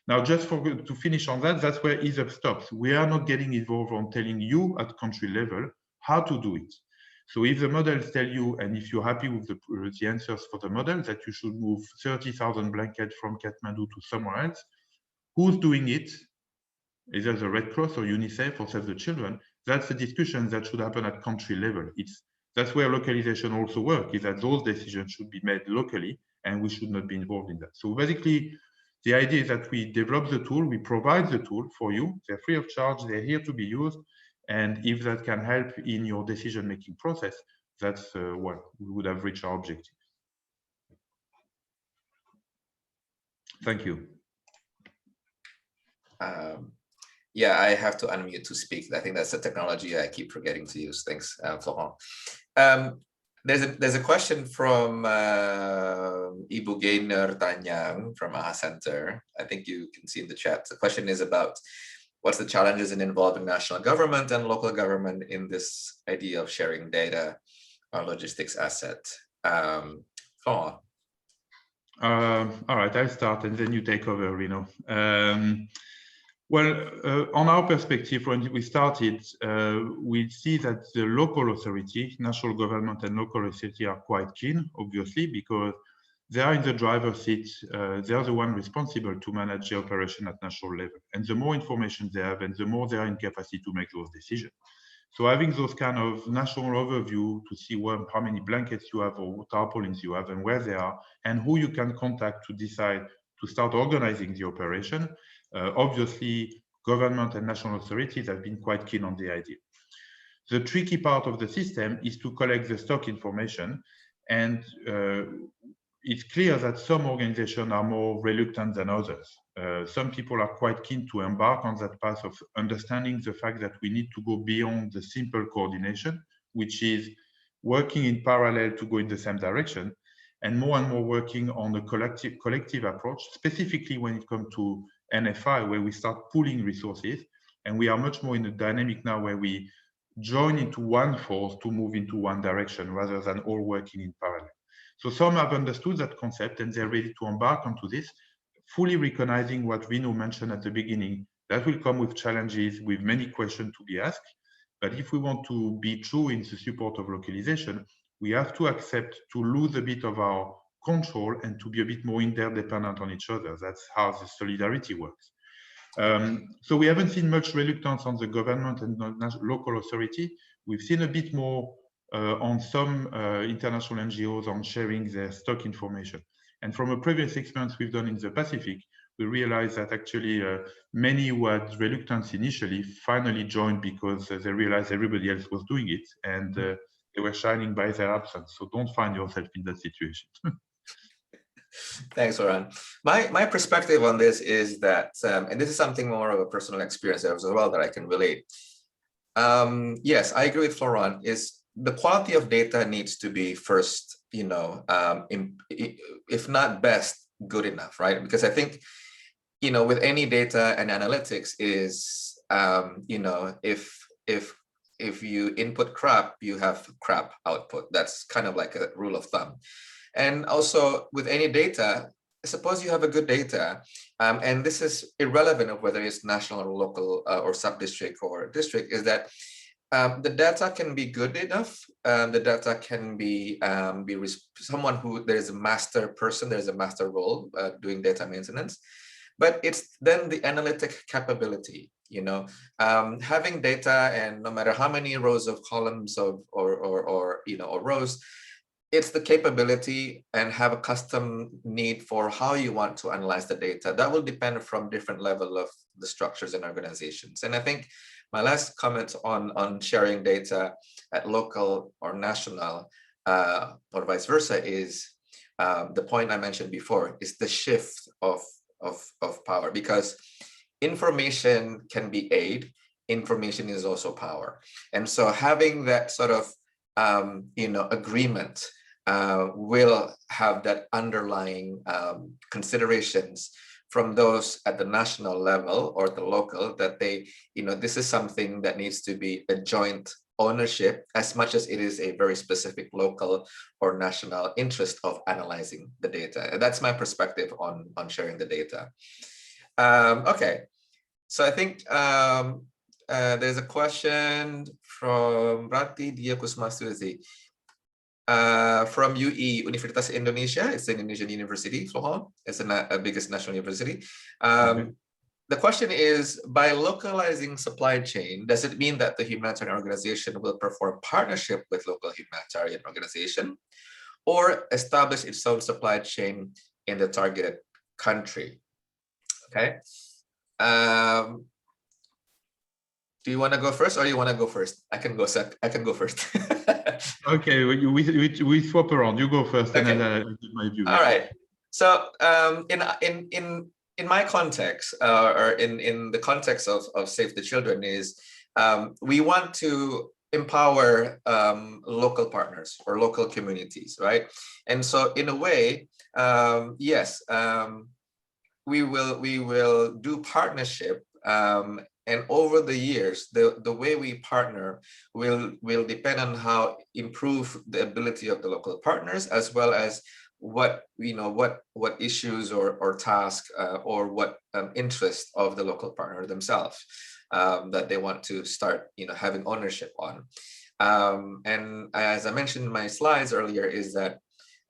Now, just to finish on that, that's where ESUPS stops. We are not getting involved on telling you at country level how to do it. So if the models tell you, and if you're happy with the answers for the model, that you should move 30,000 blankets from Kathmandu to somewhere else, who's doing it? Either the Red Cross or UNICEF or Save the Children. That's a discussion that should happen at country level. That's where localization also works, is that those decisions should be made locally and we should not be involved in that. So basically, the idea is that we develop the tool, we provide the tool for you. They're free of charge, they're here to be used. And if that can help in your decision-making process, that's what we would have reached our objective. Thank you. Yeah, I have to unmute to speak. I think that's the technology I keep forgetting to use. Thanks, Florent. There's a question from Ibu Gainer Tanyang from AHA Center. I think you can see in the chat. The question is about what's the challenges in involving national government and local government in this idea of sharing data on logistics asset. Florent. All right, I'll start and then you take over, Rino. On our perspective, when we started, we see that the local authority, national government and local authority are quite keen, obviously, because they are in the driver's seat. They are the one responsible to manage the operation at national level. And the more information they have, and the more they are in capacity to make those decisions. So having those kind of national overview to see how many blankets you have or tarpaulins you have and where they are and who you can contact to decide to start organizing the operation. Obviously, government and national authorities have been quite keen on the idea. The tricky part of the system is to collect the stock information, and it's clear that some organizations are more reluctant than others. Some people are quite keen to embark on that path of understanding the fact that we need to go beyond the simple coordination, which is working in parallel to go in the same direction, and more working on a collective approach, specifically when it comes to NFI, where we start pooling resources. And we are much more in a dynamic now where we join into one force to move into one direction rather than all working in parallel. So some have understood that concept and they're ready to embark onto this, fully recognizing what Rino mentioned at the beginning. That will come with challenges, with many questions to be asked. But if we want to be true in the support of localization, we have to accept to lose a bit of our control and to be a bit more interdependent on each other. That's how the solidarity works. So we haven't seen much reluctance on the government and local authority. We've seen a bit more on some international NGOs on sharing their stock information. And from a previous experience we've done in the Pacific, we realized that actually many who had reluctance initially finally joined because they realized everybody else was doing it and they were shining by their absence. So don't find yourself in that situation. Thanks, Florent. My perspective on this is that, and this is something more of a personal experience as well that I can relate. Yes, I agree with Florent, is the quality of data needs to be first, if not best, good enough, right? Because I think, with any data and analytics is, if you input crap, you have crap output. That's kind of like a rule of thumb. And also with any data, suppose you have a good data, and this is irrelevant of whether it's national or local or sub-district or district, is that the data can be good enough. The data can be someone who there's a master person, there's a master role doing data maintenance, but it's then the analytic capability. Having data, and no matter how many rows of columns or rows, it's the capability and have a custom need for how you want to analyze the data. That will depend from different level of the structures and organizations. And I think my last comment on sharing data at local or national or vice versa is the point I mentioned before, is the shift of power, because information can be aid, information is also power. And so having that sort of agreement will have that underlying considerations from those at the national level or the local, that they, this is something that needs to be a joint ownership as much as it is a very specific local or national interest of analyzing the data. And that's my perspective on sharing the data. Okay, so I think there's a question from Rati Dia Kusmasuzi. From UE, Universitas Indonesia. It's an Indonesian university, Florent. It's the biggest national university. The question is, by localizing supply chain, does it mean that the humanitarian organization will perform partnership with local humanitarian organization or establish its own supply chain in the targeted country? Okay. Do you want to go first or you want to go first? I can go first. Okay, we swap around. You go first, okay. And then I'll give my view. All right. So in my context, or in the context of Save the Children, is we want to empower local partners or local communities, right? And so in a way, yes, we will do partnership, and over the years, the way we partner will depend on how improve the ability of the local partners, as well as what what issues or tasks or what interest of the local partner themselves that they want to start having ownership on. And as I mentioned in my slides earlier, is that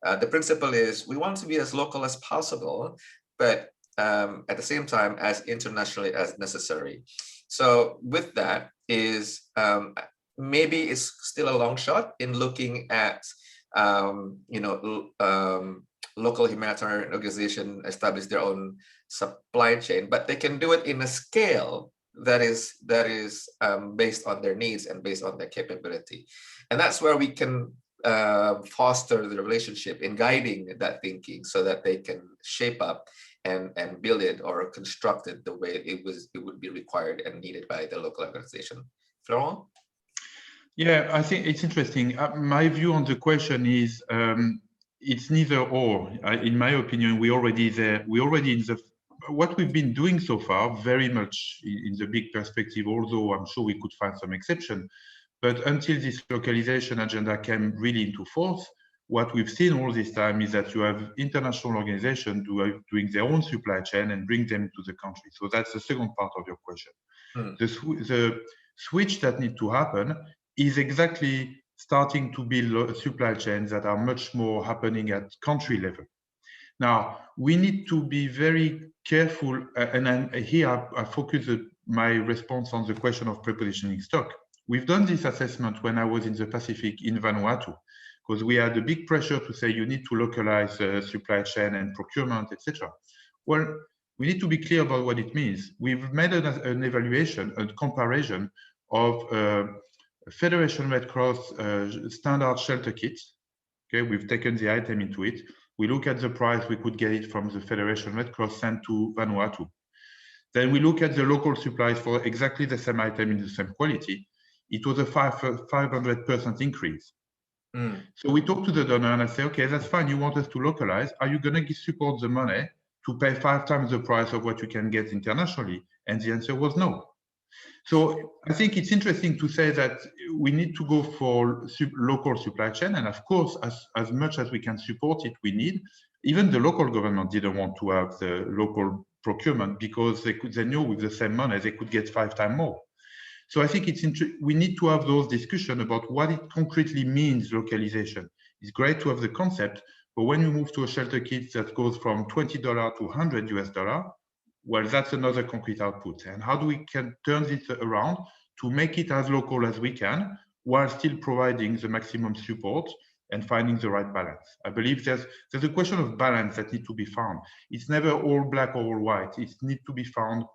the principle is we want to be as local as possible, but at the same time as internationally as necessary. So with that is maybe it's still a long shot in looking at local humanitarian organization establish their own supply chain, but they can do it in a scale that is based on their needs and based on their capability. And that's where we can foster the relationship in guiding that thinking so that they can shape up and build it or construct it the way it would be required and needed by the local organization. Florent? Yeah, I think it's interesting. My view on the question is it's neither or. In my opinion, we're already there. We're already in the what we've been doing so far, very much in the big perspective, although I'm sure we could find some exception. But until this localization agenda came really into force, what we've seen all this time is that you have international organizations doing their own supply chain and bring them to the country. So that's the second part of your question. The switch that needs to happen is exactly starting to build supply chains that are much more happening at country level. Now, we need to be very careful, and here I focus my response on the question of prepositioning stock. We've done this assessment when I was in the Pacific in Vanuatu, because we had a big pressure to say you need to localize supply chain and procurement, etc. Well, we need to be clear about what it means. We've made an evaluation, a comparison of Federation Red Cross standard shelter kits. Okay, we've taken the item into it. We look at the price we could get it from the Federation Red Cross sent to Vanuatu. Then we look at the local supplies for exactly the same item in the same quality. It was a 500% increase. So we talked to the donor and I say, okay, that's fine. You want us to localize. Are you going to support the money to pay 5 times the price of what you can get internationally? And the answer was no. So I think it's interesting to say that we need to go for local supply chain. And of course, as much as we can support it, we need. Even the local government didn't want to have the local procurement because they knew with the same money, they could get 5 times more. So I think we need to have those discussions about what it concretely means, localization. It's great to have the concept, but when you move to a shelter kit that goes from $20 to $100 US, well, that's another concrete output. And how do we can turn this around to make it as local as we can, while still providing the maximum support and finding the right balance? I believe there's a question of balance that needs to be found. It's never all black or all white. It needs to be found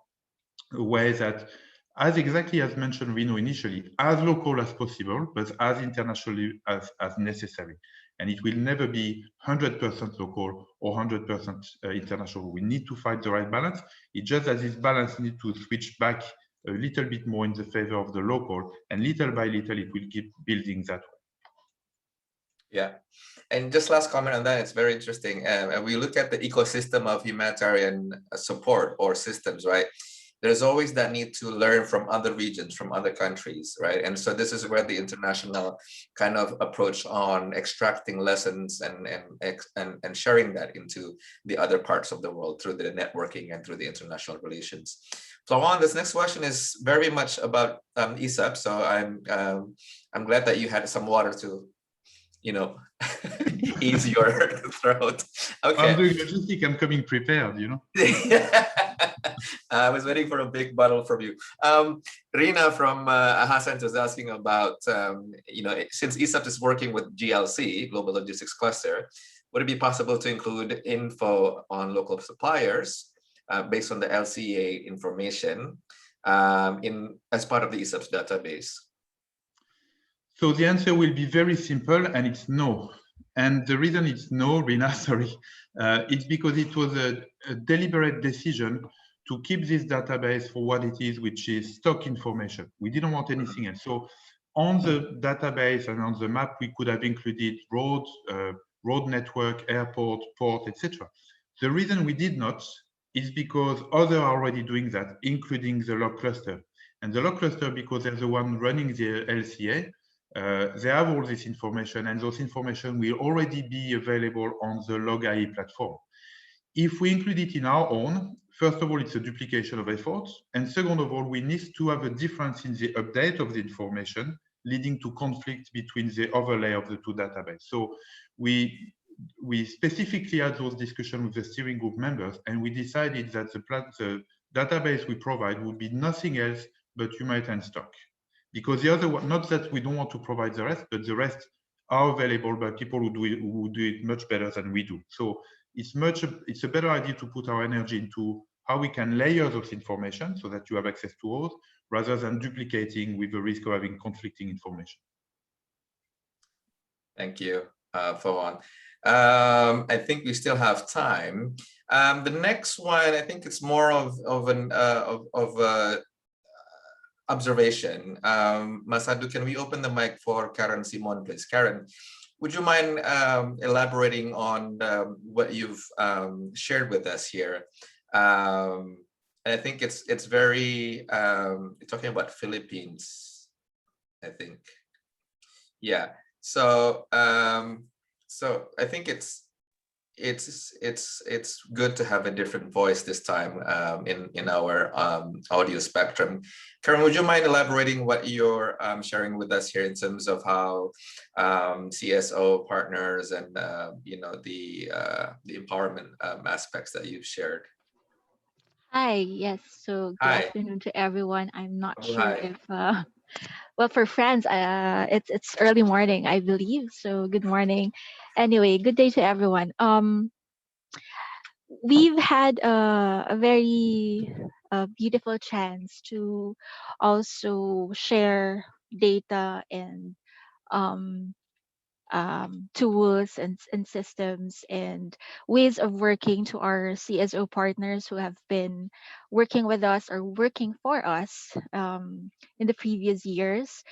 a way that, as exactly as mentioned Rino initially, as local as possible, but as internationally as necessary. And it will never be 100% local or 100% international. We need to find the right balance. It's just that this balance needs to switch back a little bit more in the favor of the local, and little by little, it will keep building that way. Yeah, and just last comment on that, it's very interesting. And we look at the ecosystem of humanitarian support or systems, right? There's always that need to learn from other regions, from other countries, right? And so this is where the international kind of approach on extracting lessons and sharing that into the other parts of the world through the networking and through the international relations. Florent, this next question is very much about ESUPS. So I'm glad that you had some water to, ease your throat. Okay. I'm doing logistics, I'm coming prepared, I was waiting for a big bottle from you. Rina from Hassan was asking about, since ESUPS is working with GLC, Global Logistics Cluster, would it be possible to include info on local suppliers based on the LCA information as part of the ESUPS database? So the answer will be very simple, and it's no. And the reason it's no, Rina, sorry, it's because it was a deliberate decision to keep this database for what it is, which is stock information. We didn't want anything else. So on the database and on the map, we could have included road, road network, airport, port, etc. The reason we did not is because others are already doing that, including the log cluster. And the log cluster, because they're the one running the LCA, they have all this information, and those information will already be available on the LogIE platform. If we include it in our own, first of all, it's a duplication of efforts. And second of all, we need to have a difference in the update of the information, leading to conflict between the overlay of the two databases. So we specifically had those discussions with the steering group members, and we decided that the database we provide would be nothing else but UMAT and stock. Because the other one, not that we don't want to provide the rest, but the rest are available by people who do it much better than we do. So it's a better idea to put our energy into how we can layer those information so that you have access to all, rather than duplicating with the risk of having conflicting information. Thank you, Florent. I think we still have time. The next one, I think it's more of an observation. Masadu, can we open the mic for Karen Simon, please? Karen, would you mind elaborating on what you've shared with us here? And I think it's very talking about Philippines, I think. Yeah. So so I think it's good to have a different voice this time in our audio spectrum. Karen, would you mind elaborating what you're sharing with us here in terms of how CSO partners and you know, the empowerment aspects that you've shared? Hi, yes. So good Hi. afternoon to everyone. I'm not Oh, sure hi. if well, for friends, it's early morning, I believe. So good morning. Anyway, good day to everyone. We've had a very beautiful chance to also share data and um, tools and systems and ways of working to our CSO partners who have been working with us or working for us in the previous years.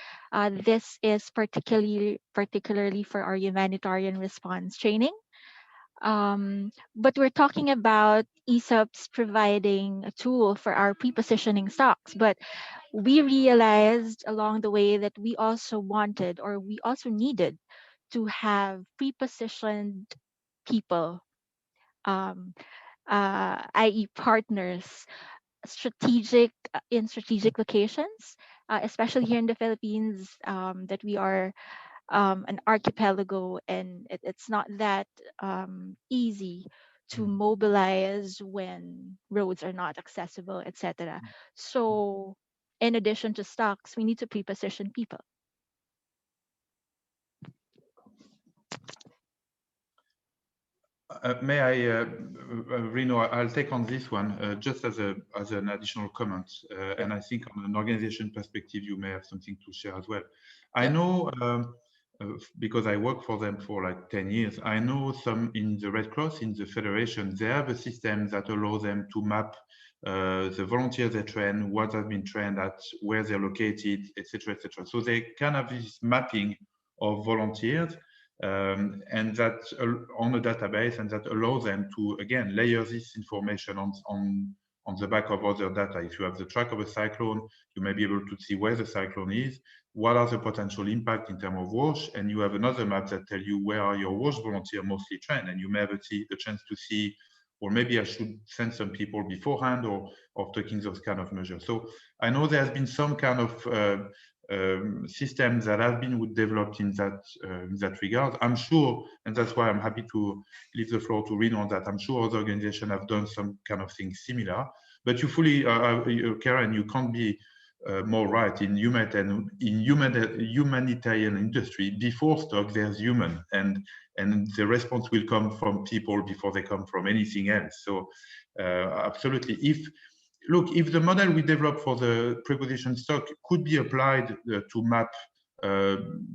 This is particularly for our humanitarian response training. But we're talking about ESUPS providing a tool for our pre-positioning stocks, but we realized along the way that we also wanted, or we also needed, to have pre-positioned people, i.e. partners, in strategic locations, especially here in the Philippines, that we are an archipelago, and it's not that easy to mobilize when roads are not accessible, etc. So in addition to stocks, we need to pre-position people. May I, Rino, I'll take on this one just as an additional comment. And I think on an organization perspective, you may have something to share as well. I know, because I work for them for like 10 years, I know some in the Red Cross, in the Federation, they have a system that allows them to map the volunteers they train, what have been trained at, where they're located, etc., etc. So they can have this mapping of volunteers, and that on a database, and that allows them to, again, layer this information on the back of other data. If you have the track of a cyclone, you may be able to see where the cyclone is, what are the potential impact in terms of WASH, and you have another map that tell you where are your WASH volunteers mostly trained, and you may have a chance to see, or maybe I should send some people beforehand, or taking those kind of measures. So I know there has been some kind of systems that have been developed in that regard. I'm sure, and that's why I'm happy to leave the floor to Rino on that. I'm sure other organizations have done some kind of thing similar. But you fully, Karen, you can't be more right. In humanitarian industry, before stock, there's human, and the response will come from people before they come from anything else. So absolutely, if the model we developed for the preposition stock could be applied to map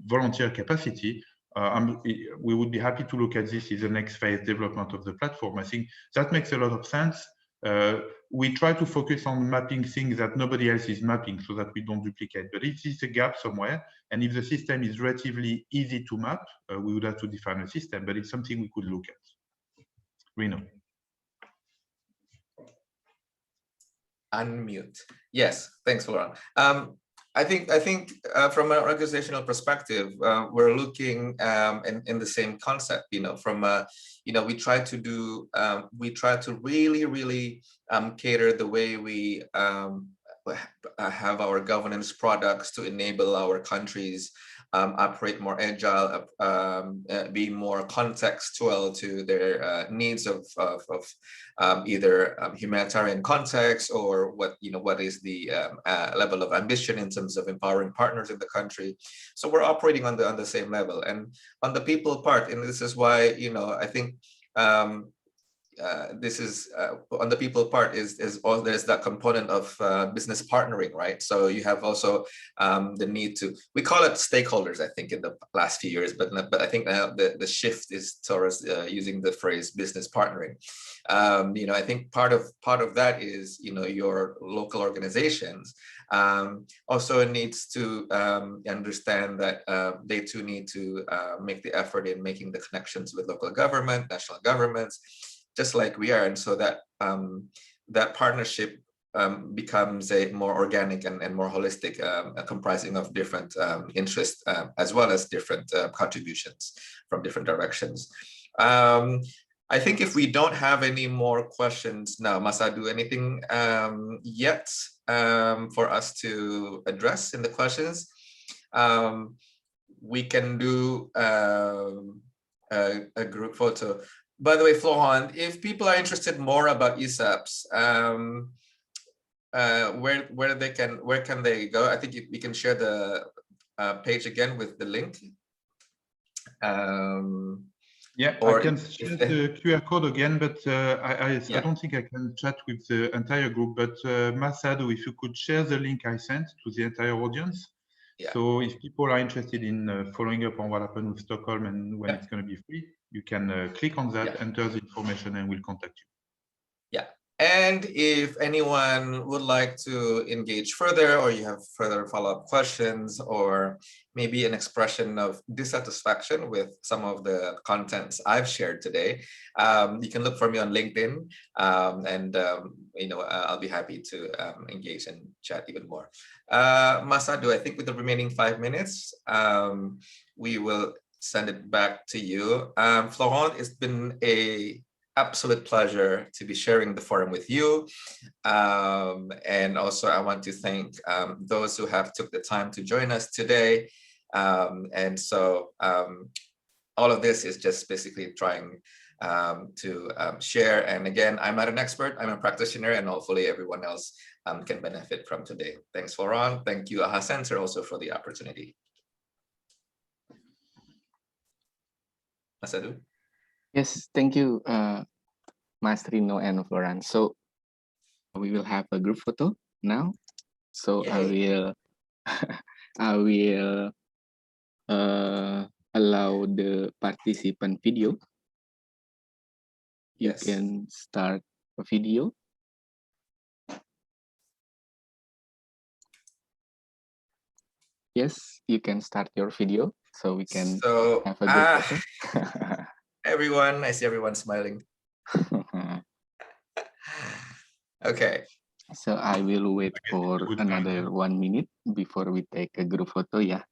volunteer capacity, we would be happy to look at this in the next phase development of the platform. I think that makes a lot of sense. We try to focus on mapping things that nobody else is mapping so that we don't duplicate. But if it's a gap somewhere, and if the system is relatively easy to map, we would have to define a system, but it's something we could look at. Rino. Unmute. Yes, thanks, Florent. I think from an organizational perspective, we're looking in the same concept. From we try to really cater the way we have our governance products to enable our countries operate more agile, be more contextual to their needs of either humanitarian context or what is the level of ambition in terms of empowering partners in the country. So we're operating on the same level, and on the people part, and this is why I think this is on the people part is there's that component of business partnering, right? So you have also the need to, we call it stakeholders, I think, in the last few years, but I think now the shift is towards using the phrase business partnering. I think part of that is your local organizations also needs to understand that they too need to make the effort in making the connections with local government, national governments, just like we are, and so that that partnership becomes a more organic and more holistic, comprising of different interests as well as different contributions from different directions. I think if we don't have any more questions now, Masadu, anything yet for us to address in the questions? We can do a group photo. By the way, Florent, if people are interested more about ESUPS, where can they go? I think we can share the page again with the link. Yeah, I can share the QR code again, but I don't think I can chat with the entire group. But Masadu, if you could share the link I sent to the entire audience. Yeah. So if people are interested in following up on what happened with Stockholm and when it's going to be free, you can click on that, enter the information, and we'll contact you. Yeah. And if anyone would like to engage further, or you have further follow-up questions, or maybe an expression of dissatisfaction with some of the contents I've shared today, you can look for me on LinkedIn, and I'll be happy to engage and chat even more. Masadu, I think with the remaining 5 minutes, we will send it back to you. Florent, it's been an absolute pleasure to be sharing the forum with you. And also I want to thank those who have took the time to join us today. And so all of this is just basically trying to share. And again, I'm not an expert, I'm a practitioner, and hopefully everyone else can benefit from today. Thanks, Florent. Thank you, AHA Center, also for the opportunity. Masadu? Yes, thank you, Mas Rino and Florent. So we will have a group photo now. So yay. I will allow the participant video. You can start a video. Yes, you can start your video so we can have a good photo. Everyone, I see everyone smiling. Okay. So I will wait for another 1 minute before we take a group photo, yeah.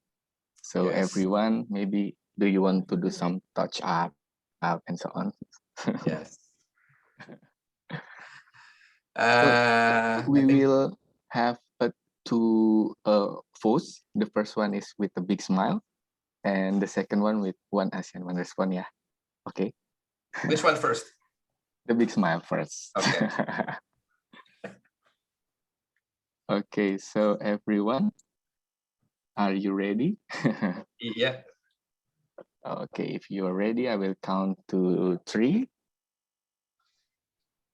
So everyone, maybe do you want to do some touch up and so on? Yes. So we will have two pose. The first one is with a big smile, and the second one with one ASEAN, one response, yeah. Okay. Which one first? The big smile first. Okay. Okay, so everyone, are you ready? Yeah. Okay, if you are ready, I will count to 3.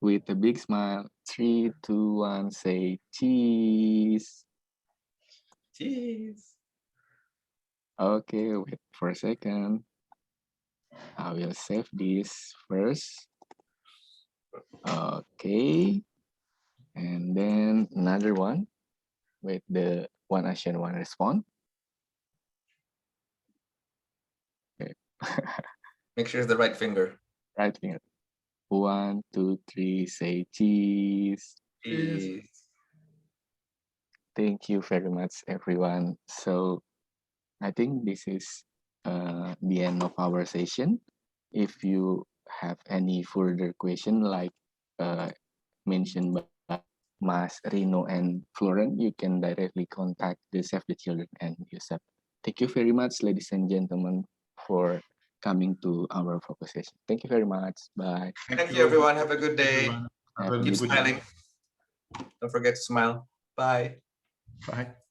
With a big smile, 3, 2, 1, say cheese. Cheese. Okay, wait for a second. I will save this first. Okay. And then another one with the one action, one response. Okay. Make sure it's the right finger. Right finger. 1, 2, 3, say cheese. Cheese. Thank you very much, everyone. So I think this is the end of our session. If you have any further question, like mentioned by Mas, Rino, and Florent, you can directly contact the Save the Children and ESUPS. Thank you very much, ladies and gentlemen, for coming to our focus session. Thank you very much. Bye. Thank you, everyone. Have a good day. Have a Keep good smiling. day. Don't forget to smile. Bye. Bye.